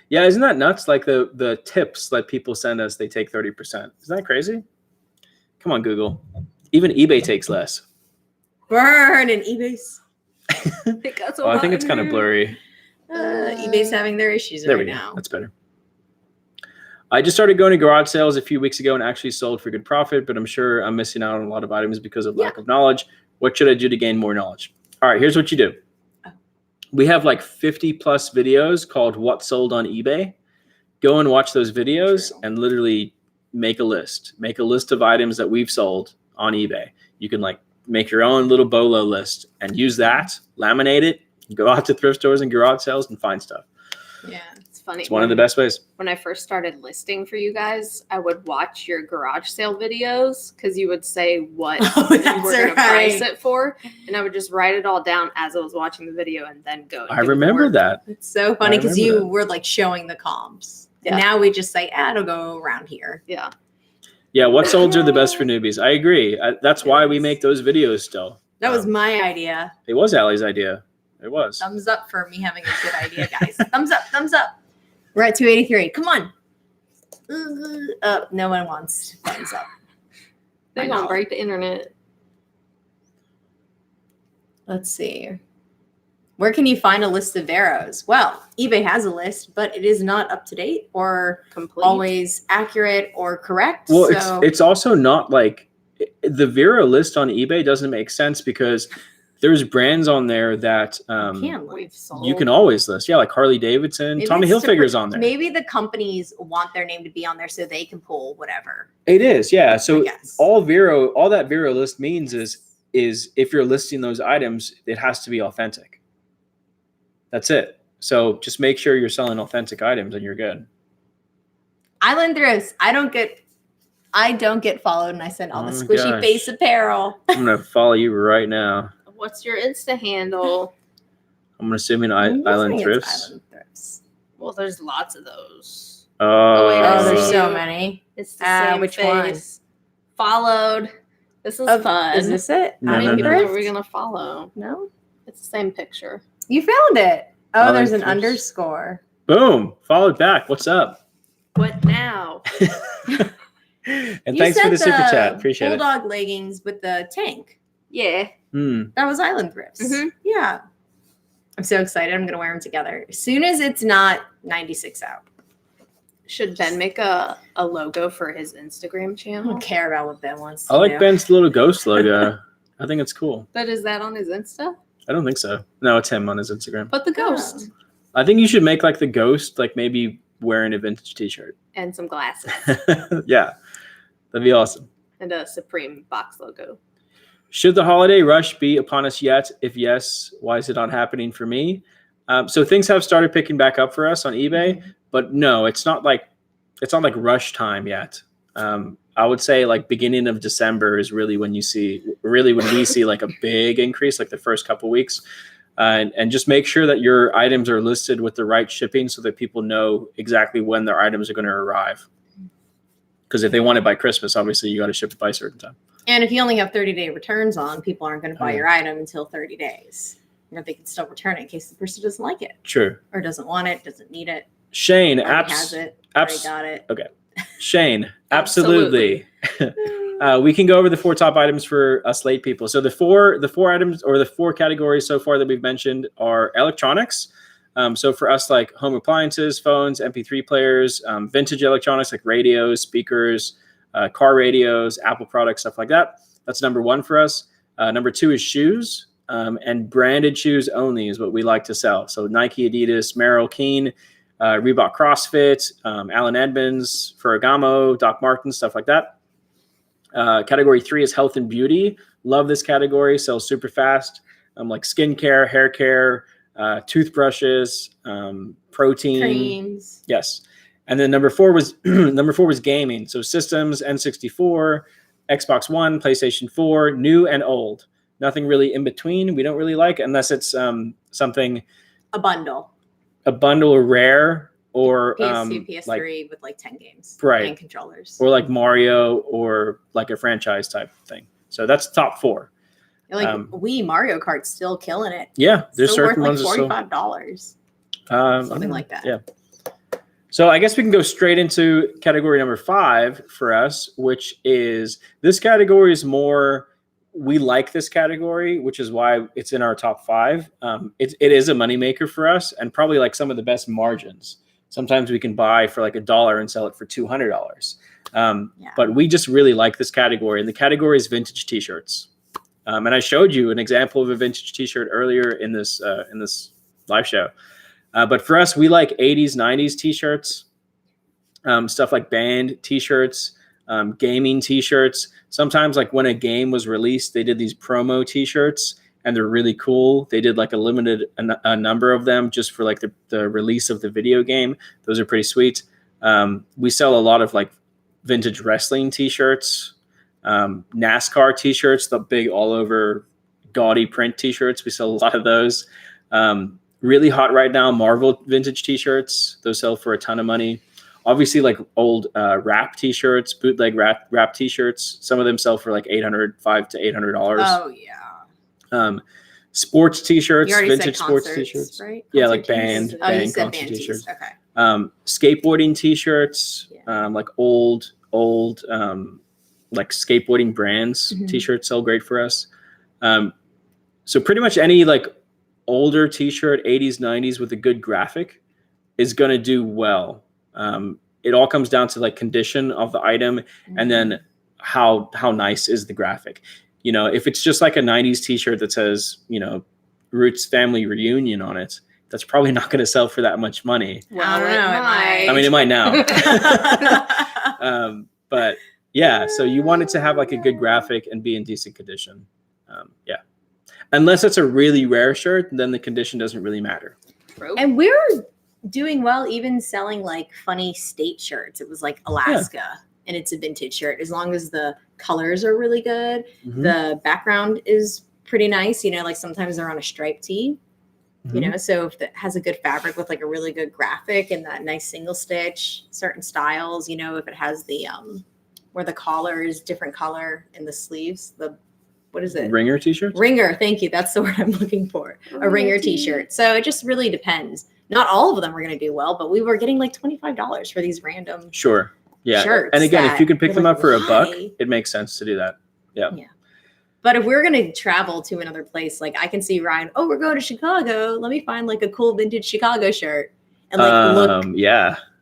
Yeah, isn't that nuts? Like the tips that people send us, they take 30%. Isn't that crazy? Come on, Google. Even eBay takes less. Burn and eBay's. It got so Oh, I think hot it's in kind of here. blurry. eBay's having their issues There right we go. now. That's better. I just started going to garage sales a few weeks ago and actually sold for good profit, but I'm sure I'm missing out on a lot of items because of lack of knowledge. What should I do to gain more knowledge? All right, here's what you do. We have like 50 plus videos called What Sold on eBay. Go and watch those videos and literally make a list. Make a list of items that we've sold on eBay. You can like make your own little BOLO list and use that, laminate it, go out to thrift stores and garage sales and find stuff. Yeah, it's funny. It's one of the best ways. When I first started listing for you guys, I would watch your garage sale videos because you would say what Oh, you that's were going to price right. it for, and I would just write it all down as I was watching the video and then go. I remember that. It's so funny because remember you that. were like showing the comps. Yeah. And now we just say, it'll go around here. Yeah. Yeah, what solds are the best for newbies. I agree. That's why we make those videos still. That was my idea. It was Allie's idea. It was. Thumbs up for me having a good idea, guys. Thumbs up. We're at 283. Come on. No one wants thumbs up. They're I going know. to break the internet. Let's see. Where can you find a list of Veros? Well, eBay has a list, but it is not up to date or Complete. always accurate or correct. Well, so it's also not like the Vero list on eBay doesn't make sense because there's brands on there that can look. We've sold. you can always list. Yeah, like Harley Davidson, Maybe Tommy it's Hilfiger's to- on there. Maybe the companies want their name to be on there so they can pull whatever. It is, yeah. I So guess. all that Vero list means is if you're listing those items, it has to be authentic. That's it. So just make sure you're selling authentic items and you're good. Island Thrifts. I don't get followed, and I send all the Oh my squishy gosh. face apparel. I'm gonna follow you right now. What's your Insta handle? I'm assuming I'm Island guessing it's Thrifts. Island Thrifts. Well, there's lots of those. Oh, wait, I Oh, there's see so you. many. It's the same which face. Followed. This is fun. Is this it? No, How many no, people no. are we gonna follow? No. It's the same picture. You found it. Oh, Following there's an first. underscore. Boom. Followed back. What's up? What now? And You thanks for sent the super chat. Appreciate bulldog leggings with the tank. Yeah. it. Mm. That was Island Thrifts. Mhm. Yeah. I'm so excited. I'm going to wear them together. As soon as it's not 96 out. Should Ben make a logo for his Instagram I channel? don't care about what Ben wants to I like do. Ben's little ghost logo. I think it's cool. But is that on his Insta? I don't think so. No, it's him on his Instagram. But the ghost I think you should make like the ghost, like maybe wearing a vintage t-shirt. and some glasses Yeah, that'd be awesome. and a Supreme box logo. Should the holiday rush be upon us yet? If yes, why is it not happening for me? So things have started picking back up for us on eBay, but no, it's not like rush time yet. I would say like beginning of December is really when we see like a big increase, like the first couple weeks. And just make sure that your items are listed with the right shipping so that people know exactly when their items are going to arrive. Because if they want it by Christmas, obviously you got to ship it by a certain time. And if you only have 30-day returns on, people aren't going to buy Yeah. your item until 30 days. Or they can still return it in case the person doesn't like it True. or doesn't want it, doesn't need it, Shane, already has it, already got it. Shane, absolutely. We can go over the 4 top items for us late people. So the four items or the 4 categories so far that we've mentioned are electronics. So for us, like home appliances, phones, MP3 players, vintage electronics like radios, speakers, car radios, Apple products, stuff like that. That's number 1 for us. Number 2 is shoes, and branded shoes only is what we like to sell. So Nike, Adidas, Merrell, Keen, Reebok CrossFit, Allen Edmonds, Ferragamo, Doc Martens, stuff like that. Category 3 is health and beauty. Love this category. Sells super fast. Like skincare, hair care, toothbrushes, protein. Creams. Yes. And then number 4 was gaming. So systems, N64, Xbox One, PlayStation 4, new and old. Nothing really in between. We don't really like unless it's something A bundle. or rare or PS2, PS3 like, with like 10 games. Right. And controllers. or like Mario or like a franchise type thing. So that's top 4. Like Wii Mario Kart's still killing it. Yeah, there's Still certain worth ones like that $45. still Something like that. Yeah. So I guess we can go straight into category number 5 for us, which is this category is more. We like this category, which is why it's in our top 5. It is a moneymaker for us and probably like some of the best margins. Sometimes we can buy for like $1 and sell it for $200. But we just really like this category. And the category is vintage t-shirts. And I showed you an example of a vintage t-shirt earlier in this live show. But for us, we like 80s, 90s t-shirts, stuff like band t-shirts, gaming t-shirts. Sometimes like when a game was released, they did these promo t-shirts and they're really cool. They did like a number of them just for like the release of the video game. Those are pretty sweet. We sell a lot of like vintage wrestling t-shirts, NASCAR t-shirts, the big all over gaudy print t-shirts. We sell a lot of those. Really hot right now, Marvel vintage t-shirts. Those sell for a ton of money. Obviously, like old rap t-shirts, bootleg rap t-shirts. Some of them sell for like $500 to $800. Oh yeah. Sports t-shirts, You already vintage said sports concerts, t-shirts. right? Yeah, Concert like tees? band Oh, you said concert band tees. t-shirts. Okay. Skateboarding t-shirts, Yeah. like old like skateboarding brands Mhm. t-shirts sell great for us. So pretty much any like older t-shirt, 80s, 90s with a good graphic is going to do well. It all comes down to like condition of the item and then how nice is the graphic. You know, if it's just like a 90s t-shirt that says, you know, Roots Family Reunion on it, that's probably not going to sell for that much money. Well, I don't know. It might. I mean, it might now. But yeah, so you want it to have like a good graphic and be in decent condition. Yeah. Unless it's a really rare shirt, then the condition doesn't really matter. And we're doing well even selling like funny state shirts. It was like Alaska and it's a vintage shirt. As long as the colors are really good, Mhm. the background is pretty nice. You know, like sometimes they're on a striped tee. You know, so if it has a good fabric with like a really good graphic and that nice single stitch, certain styles, you know, if it has the where the collar is different color in the sleeves, what is it? Ringer t-shirts? Ringer, thank you. That's the word I'm looking for. A Ringer t-shirt. So it just really depends. Not all of them are going to do well, but we were getting like $25 for these random Sure. Yeah. shirts. And again, if you can pick you're them like, up for why? $1, it makes sense to do that. Yeah. But if we're going to travel to another place, like I can see Ryan, oh, we're going to Chicago. Let me find like a cool vintage Chicago shirt and like look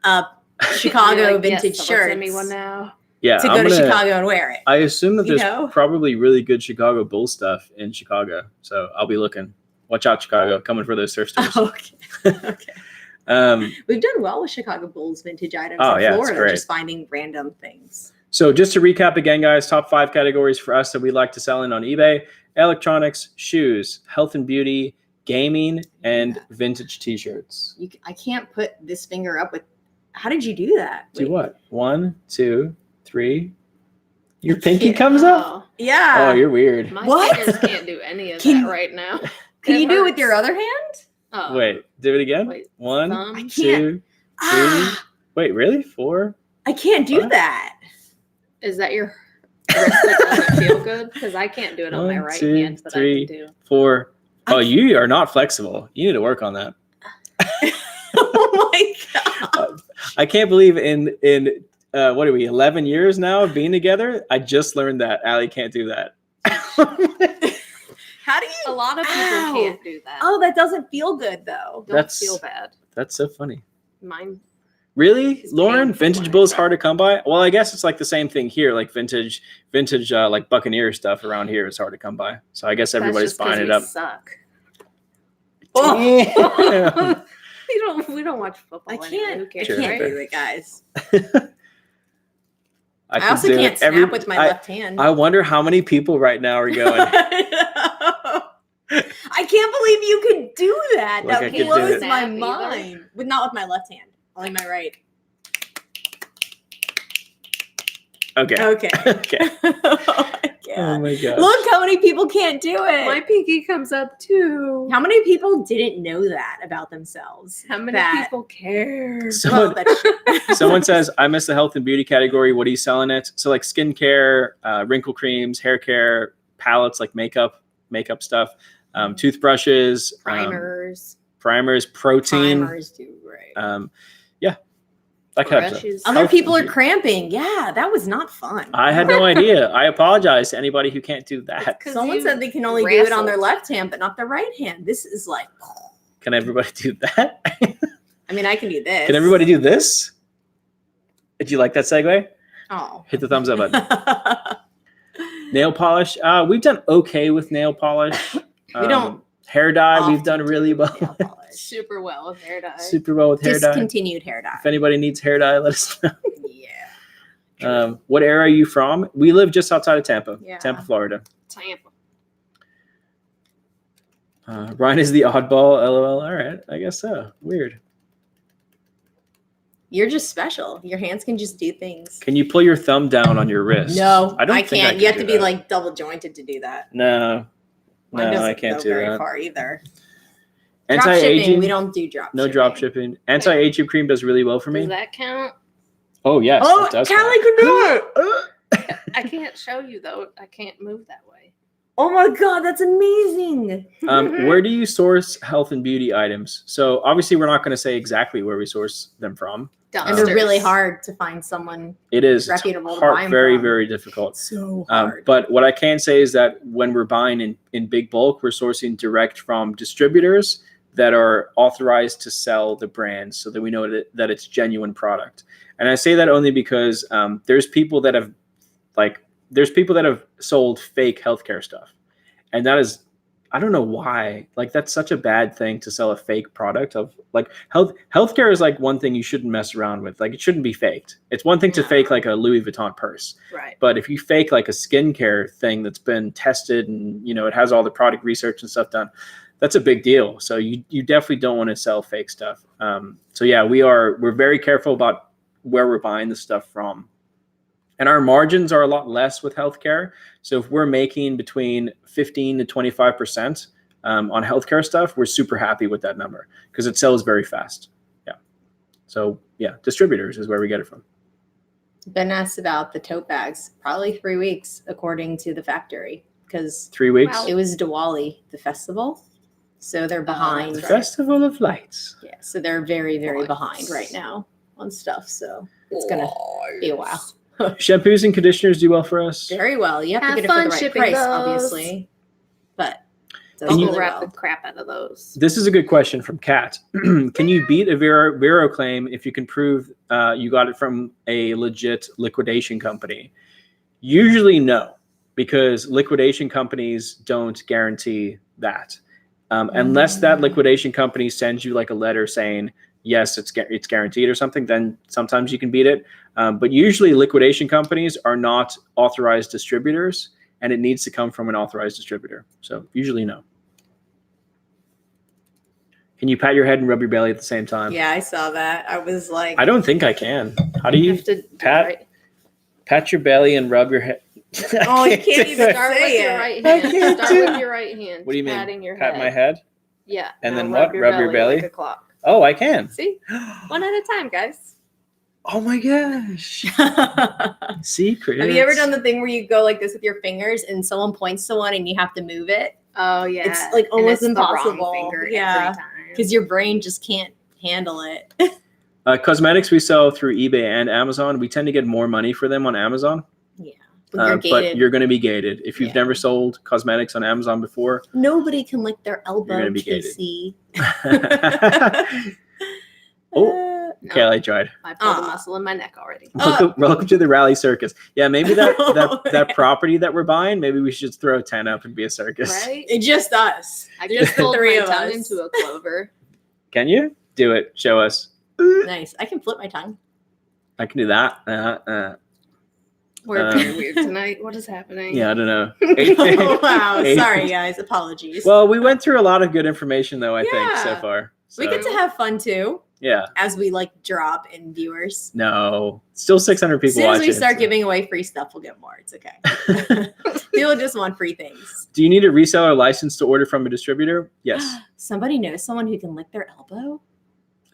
up Chicago vintage shirts. Send me one now. Yeah. To go to Chicago and wear it. I assume that there's probably really good Chicago Bull stuff in Chicago. So I'll be looking. Watch out, Chicago. Coming for those thirst stores. Okay. We've done well with Chicago Bulls vintage items in Florida, just finding random things. So just to recap again, guys, top 5 categories for us that we like to sell in on eBay: electronics, shoes, health and beauty, gaming, and vintage t-shirts. I can't put this finger up with. How did you do that? Do what? 1, 2, 3. Your pinky comes up? Yeah. Oh, you're weird. My fingers can't do any of that right now. Can you do it with your other hand? Oh. Wait, do it again. Wait, 1, 2, 3. Wait, really? 4? I can't do that. Is that your wrist that doesn't feel good? Because I can't do it on my right hand, but 3, I can do. 4. Oh, you are not flexible. You need to work on that. Oh my god! I can't believe in what are we, 11 years now of being together? I just learned that Allie can't do that. How do you? A lot of people can't do that. Oh, that doesn't feel good though. Don't feel bad. That's so funny. Mine. Really, Lauren? Vintage Bull is hard to come by. Well, I guess it's like the same thing here. Like vintage, like Buccaneer stuff around here is hard to come by. So I guess everybody's buying it up. Suck. Oh. We don't watch football. I can't. Anyway. I can't do it, guys. I also can't snap with my left hand. I wonder how many people right now are going. I can't believe you could do that. Like that blows my mind. But not with my left hand. Only my right. Okay. Okay. Oh my god. Look how many people can't do it. My pinky comes up too. How many people didn't know that about themselves? How many people care? Someone says, I miss the health and beauty category. What are you selling it? So like skincare, wrinkle creams, hair care, palettes, like makeup stuff, toothbrushes, primers, protein. Primers do great. That kind of stuff. Other people are cramping. Yeah, that was not fun. I had no idea. I apologize to anybody who can't do that. Someone said they can only do it on their left hand, but not their right hand. This is like. Can everybody do that? I mean, I can do this. Can everybody do this? Did you like that segue? Oh. Hit the thumbs up button. Nail polish. We've done okay with nail polish. We don't. Hair dye, we've done really well. Super well with hair dye. Super well with hair dye. Discontinued hair dye. If anybody needs hair dye, let us know. Yeah. What area are you from? We live just outside of Tampa. Yeah. Tampa, Florida. Tampa. Ryan is the oddball. LOL. All right. I guess so. Weird. You're just special. Your hands can just do things. Can you pull your thumb down on your wrist? No, I can't. You have to be like double jointed to do that. No. Mine I can't do very that. Far either. Anti-aging. We don't do drop no shipping. drop shipping. Anti-aging cream does really well for me. Does that count? Oh yes. Oh, it does Callie can do it. I can't show you though. I can't move that way. Oh my god, that's amazing. Where do you source health and beauty items? So obviously we're not going to say exactly where we source them from. And they're really hard to find someone. It is reputable. very, very difficult. So hard. But what I can say is that when we're buying in big bulk, we're sourcing direct from distributors that are authorized to sell the brand, so that we know that it's genuine product. And I say that only because there's people that have sold fake healthcare stuff, and that is. I don't know why. Like, that's such a bad thing to sell a fake product of. Like, healthcare is like one thing you shouldn't mess around with. Like, it shouldn't be faked. It's one thing to fake like a Louis Vuitton purse. Right. But if you fake like a skincare thing that's been tested and, it has all the product research and stuff done, that's a big deal. So you definitely don't want to sell fake stuff. So yeah, we're very careful about where we're buying the stuff from. And our margins are a lot less with healthcare. So if we're making between 15 to 25% on healthcare stuff, we're super happy with that number because it sells very fast. Yeah. So yeah, distributors is where we get it from. Ben asked about the tote bags. Probably 3 weeks, according to the factory, because 3 weeks. it was Diwali, the festival. So they're behind. The Festival of Lights. Yeah, so they're very, very behind right now on stuff. So it's gonna be a while. Shampoos and conditioners do well for us. Very well. You have to get it for the right price, obviously. But We'll wrap the crap out of those. This is a good question from Kat. Can you beat a Vero claim if you can prove you got it from a legit liquidation company? Usually no, because liquidation companies don't guarantee that. Unless that liquidation company sends you like a letter saying, yes, it's guaranteed or something, then sometimes you can beat it. But usually liquidation companies are not authorized distributors, and it needs to come from an authorized distributor. So usually no. Can you pat your head and rub your belly at the same time? Yeah, I saw that. I was like, I don't think I can. How do you have to pat your belly and rub your head? Oh, you can't even start with say your it. right hand. Start with your right hand. What do you mean? Patting your Pat head. my head? Yeah. And then rub what? Rub your belly? like a clock. Oh, I can. See? One at a time, guys. Oh my gosh. Secret. Have you ever done the thing where you go like this with your fingers and someone points to one and you have to move it? Oh yeah. It's like And almost it's the wrong impossible. finger Yeah, every time. because your brain just can't handle it. Cosmetics we sell through eBay and Amazon. We tend to get more money for them on Amazon. Yeah, but you're going to be gated. If you've Yeah. never sold cosmetics on Amazon before, Nobody can lick their elbow. gonna be Casey. Oh, No, okay, I tried. I pulled a muscle in my neck already. Welcome to the Ralli Circus. Yeah, maybe that Oh, that property that we're buying, maybe we should throw a tent up and be a circus. Right? It's just us. I Just just the pulled three my of tongue us. into a clover. Can you do it? Show us. Nice. I can flip my tongue. I can do that. We're very weird tonight. What is happening? Yeah, I don't know. Oh, wow. Sorry, guys. Apologies. Well, we went through a lot of good information, though. I think so Yeah. far. we get to have fun too, Yeah. as we like drop in viewers. No. Still 600 people As soon as watching. we start so. giving away free stuff, we'll get more. It's okay. People just want free things. Do you need a reseller license to order from a distributor? Yes. Somebody knows someone who can lick their elbow.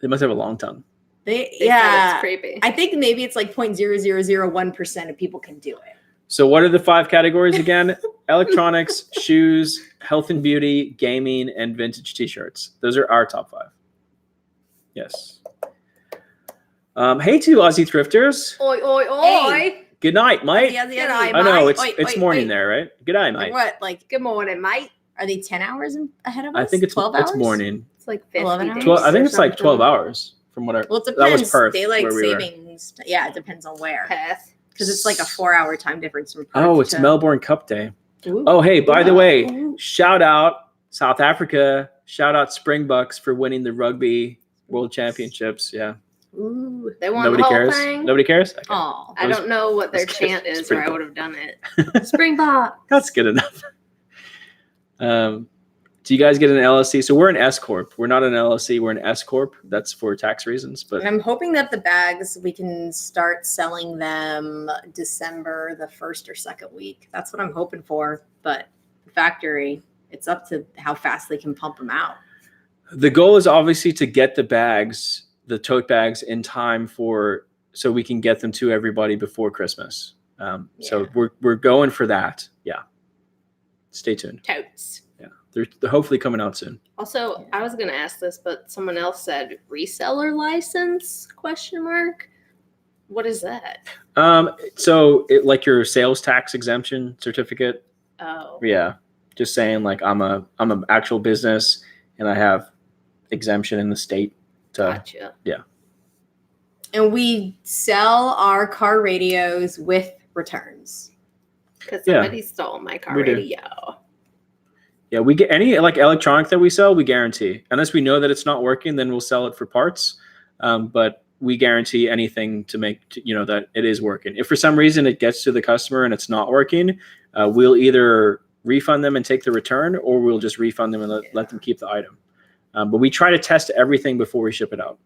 They must have a long tongue. They Yeah. it's creepy. I think maybe it's like 0.0001% of people can do it. So what are the 5 categories again? Electronics, shoes, health and beauty, gaming, and vintage t-shirts. Those are our top 5. Yes. Hey to Aussie thrifters. Oi, oi, oi. Hey. Good night, mate. Yeah, G'day, I know mate. it's morning there, right? Good night, Like mate. what? Like, Good morning, mate. are they 10 hours ahead of us? I think it's 12 hours? it's morning. It's like 50 11 hours? days 12, I think or it's like 12 something. hours from what I. Well, it That was depends. Perth, Daylight where we were. savings. Yeah, it depends on where. Perth. Because it's like a 4-hour time difference from Perth. Oh, it's to- Melbourne Cup Day. Ooh. Oh, hey, by the way, Ooh. shout out South Africa. Shout out Springboks for winning the Rugby World Championships. Yeah. Ooh. They won Nobody the whole cares. thing. Nobody cares. Okay. Oh. I don't know what their That's good. chant is, It's or pretty I cool. would have done it. Springbok. That's good enough. Do you guys get an LLC? So we're an S corp. We're not an LLC. We're an S corp. That's for tax reasons. But And I'm hoping that the bags, we can start selling them December the 1st or 2nd week. That's what I'm hoping for. But the factory, it's up to how fast they can pump them out. the goal is obviously to get the bags, the tote bags, in time so we can get them to everybody before Christmas. So we're going for that. Yeah. Stay tuned. Totes. Yeah. They're hopefully coming out soon. Also, I was going to ask this, but someone else said reseller license, ? What is that? So like your sales tax exemption certificate. Oh. Yeah. Just saying like I'm an actual business and I have exemption in the state to Gotcha. And we sell our car radios with returns. Because Yeah. somebody stole my car We do. radio. Yeah, we get any like electronic that we sell, we guarantee. Unless we know that it's not working, then we'll sell it for parts. But we guarantee anything to make that it is working. If for some reason it gets to the customer and it's not working, we'll either refund them and take the return, or we'll just refund them and let them keep the item. But we try to test everything before we ship it out.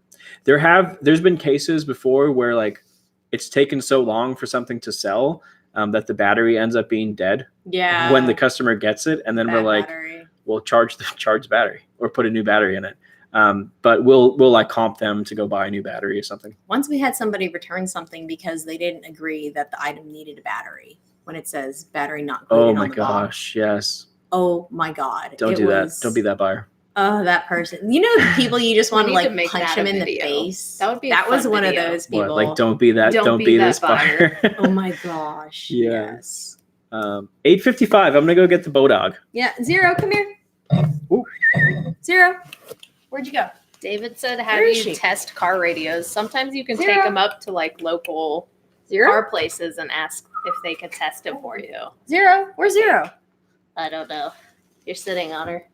There's been cases before where like it's taken so long for something to sell that the battery ends up being dead Yeah. when the customer gets it, and then we're Bad like, battery. we'll charge the battery or put a new battery in it. But we'll like comp them to go buy a new battery or something. Once we had somebody return something because they didn't agree that the item needed a battery when it says battery not included. Oh my gosh, yes. Oh my God. Don't do that. Don't be that buyer. Oh, that person. You know, the people you just want to like make punch them in the face. That would be that was one video. of those people. What, like don't be this buyer. Oh my gosh. Yeah. Yes. 8:55. I'm gonna go get the Bodog. Yeah, Zero, come here. Ooh. Zero, where'd you go? David said, "How Where do is you she? test car radios? Sometimes you can Zero. take them up to like local Zero, car places and ask if they could test it for you." Zero, where's Zero? I don't know. You're sitting on her.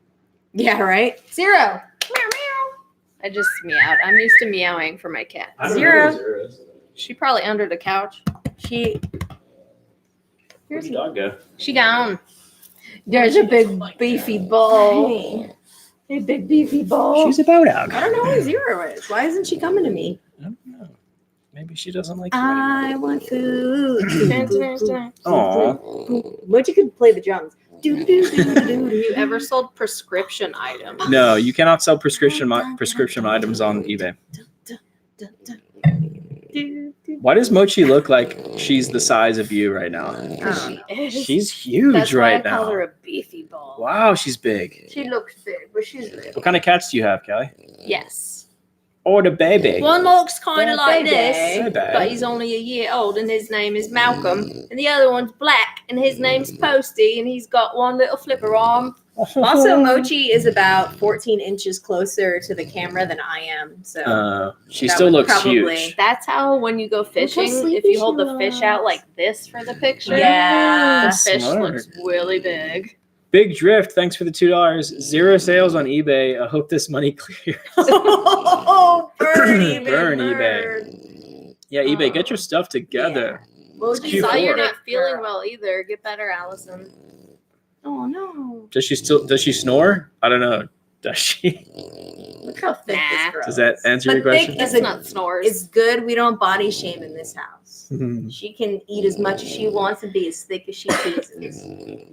Yeah, right. Zero, meow meow. I just meowed. I'm used to meowing for my cat. I don't know Zero. who Zero is. She probably under the couch. Where'd the dog go? She gone. There's a big beefy ball. A big beefy ball. She's a Bodog. I don't know where Zero is. Why isn't she coming to me? I don't know. Maybe she doesn't like you anymore. I want food. Aw. Mochi could play the drums. Have you ever sold prescription items? No, you cannot sell prescription items on eBay. Why does Mochi look like she's the size of you right now? She's huge That's right why I call now. her a beefy ball. Wow, she's big. She looks big, but she's little. What kind of cats do you have, Kelly? Yes. Oh, the baby. One looks kind Yeah, of like baby. this, Baby. but he's only a year old, and his name is Malcolm. And the other one's black, and his name's Posty, and he's got one little flipper arm. Also, Mochi is about 14 inches closer to the camera than I am. So She That still would looks probably- huge. That's how when you go fishing, sleepy if you hold she the fish out was. like this for the picture, Yeah. the fish Smart. looks really big. Big Drift, thanks for the $2. 0 sales on eBay. I hope this money clears. oh, burn eBay. Burn burn. Yeah, eBay, get your stuff together. Mochi Q4. Saw you're Q4. not feeling well either. Get better, Allison. Oh no! Does she snore? I don't know. Does she? Look how thick Nah. this girl Does that is. answer your But thick question? is It's a- not snores. It's good. We don't body shame in this house. Mhm. She can eat as much as she wants and be as thick as she pleases.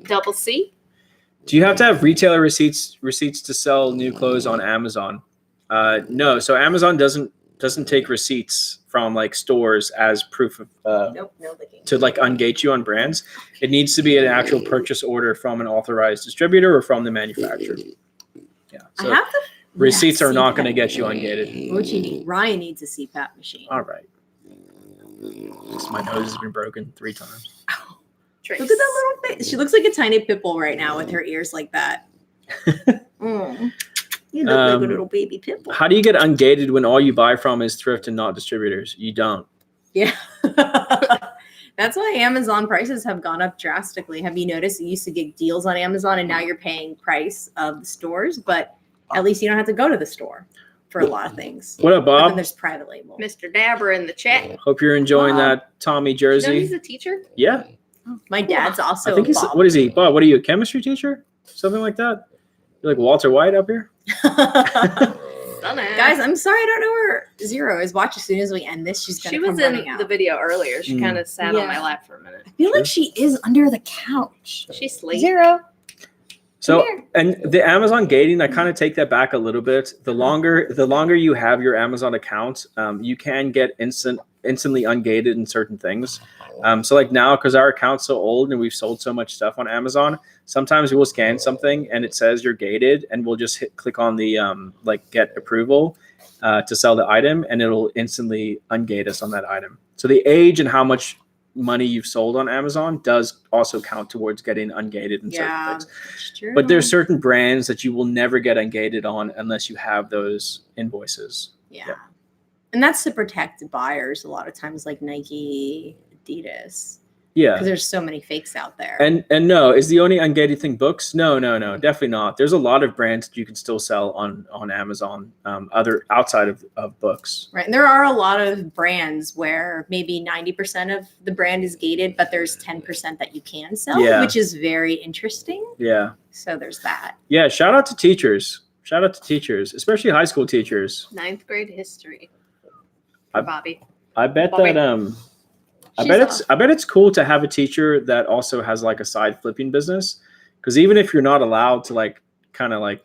double C. Do you have to have retailer receipts to sell new clothes on Amazon? No. So Amazon doesn't take receipts from like stores as proof of Nope, no licking. to like ungate you on brands. It needs to be an actual purchase order from an authorized distributor or from the manufacturer. Yeah. So I have to. receipts are not CPAP going to get you machine. ungated. Ryan needs a CPAP machine. All right. My nose has been broken 3 times. Trace. Look at that little face. She looks like a tiny pit bull right now with her ears like that. You look like a little baby pit bull. How do you get ungated when all you buy from is thrift and not distributors? You don't. Yeah. That's why Amazon prices have gone up drastically. Have you noticed you used to get deals on Amazon and now you're paying price of the stores, but at least you don't have to go to the store for a lot of things. What up, But then Bob? there's private label. Mr. Dabber in the chat. Hope you're enjoying Bob. that Tommy You know jersey. he's a teacher? Yeah. My dad's also I think he's, Bob. what is he? Bob, what are you, a chemistry teacher? Something like that? You're like Walter White up here? Dumbass. Guys, I'm sorry I don't know where Zero is. Watch as soon as we end this. She's She gonna was come running in out. the video earlier. She Mm. kind of sat on my Yeah. lap for a minute. I feel like she is under the couch. She sleeps. Zero. So, Come here. and the Amazon gating, I kind of take that back a little bit. The longer you have your Amazon account, you can get instantly ungated in certain things. So like now, because our account's so old and we've sold so much stuff on Amazon, sometimes we will scan something and it says you're gated, and we'll just click on the like get approval to sell the item, and it'll instantly ungate us on that item. So the age and how much money you've sold on Amazon does also count towards getting ungated in certain things. That's true. But there's certain brands that you will never get ungated on unless you have those invoices. Yeah. Yeah. And that's to protect buyers a lot of times, like Nike, Adidas, Yeah. because there's so many fakes out there. And no, is the only ungated thing books? No, definitely not. There's a lot of brands that you can still sell on Amazon, other outside of books. Right. And there are a lot of brands where maybe 90% of the brand is gated, but there's 10% that you can sell, Yeah. which is very interesting. Yeah. So there's that. Yeah. Shout out to teachers. Shout out to teachers, especially high school teachers. 9th grade history. I- Bobby. I bet Bobby. that I She's bet it's cool to have a teacher that also has like a side flipping business, because even if you're not allowed to like kind of like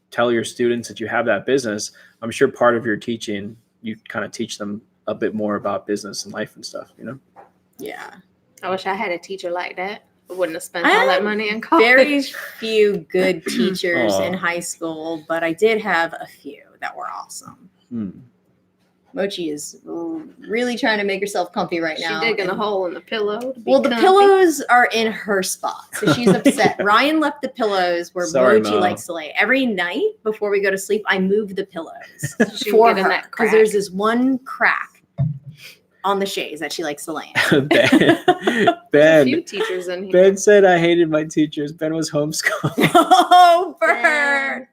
tell your students that you have that business, I'm sure part of your teaching, you kind of teach them a bit more about business and life and stuff, you know? Yeah. I wish I had a teacher like that. I wouldn't have spent I all that had money in college. Very few good teachers Aw. in high school, but I did have a few that were awesome. Mochi is really trying to make herself comfy right now. She digging a and- hole in the pillow. to be Well, the comfy. pillows are in her spot, so she's upset. Ryan left the pillows where Sorry, Mochi Mo. likes to lay. Every night before we go to sleep, I move the pillows She for can get in her that because crack. there's this one crack on the chaise that she likes to lay in. There's a few Ben teachers in here. Ben said I hated my teachers. Ben was homeschooled. Oh, burn!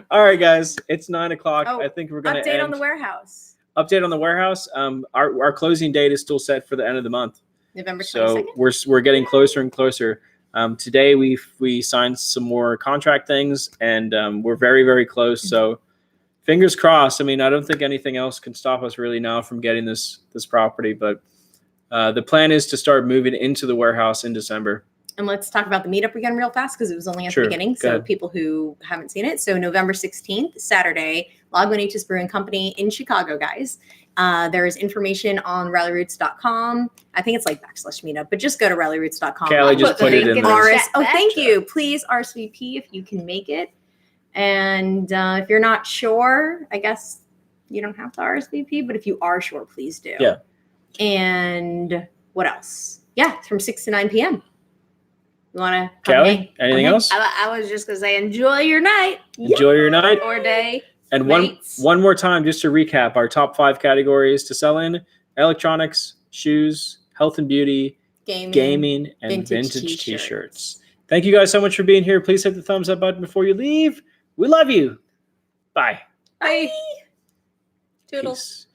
All right, guys, it's 9 o'clock. Oh, I think we're gonna Update end. on the warehouse. Update on the warehouse. Our closing date is still set for the end of the month. November 22nd. So we're getting closer and closer. Today we signed some more contract things, and we're very, very close. So fingers crossed. I mean, I don't think anything else can stop us really now from getting this property. But the plan is to start moving into the warehouse in December. And let's talk about the meetup again real fast because it was only at Sure. the beginning. Go So ahead. people who haven't seen it. So November 16th, Saturday, Lagunitas Brewing Company in Chicago, guys. There's information on rallyroots.com. I think it's like /meetup, but just go to rallyroots.com. Callie just put the put it link in in there. the RS. Oh, chat thank back. you. Please RSVP if you can make it. And if you're not sure, I guess you don't have to RSVP, but if you are sure, please do. Yeah. And what else? Yeah, it's from 6 to 9 p.m. You want to Callie, anything else? I was just gonna say, enjoy your night Enjoy your night. or day. And mates. one more time, just to recap, our top 5 categories to sell in: electronics, shoes, health and beauty, gaming, and Vintage vintage t-shirts. t-shirts. Thank you guys so much for being here. Please hit the thumbs up button before you leave. We love you. Bye. Bye. Toodles. Peace.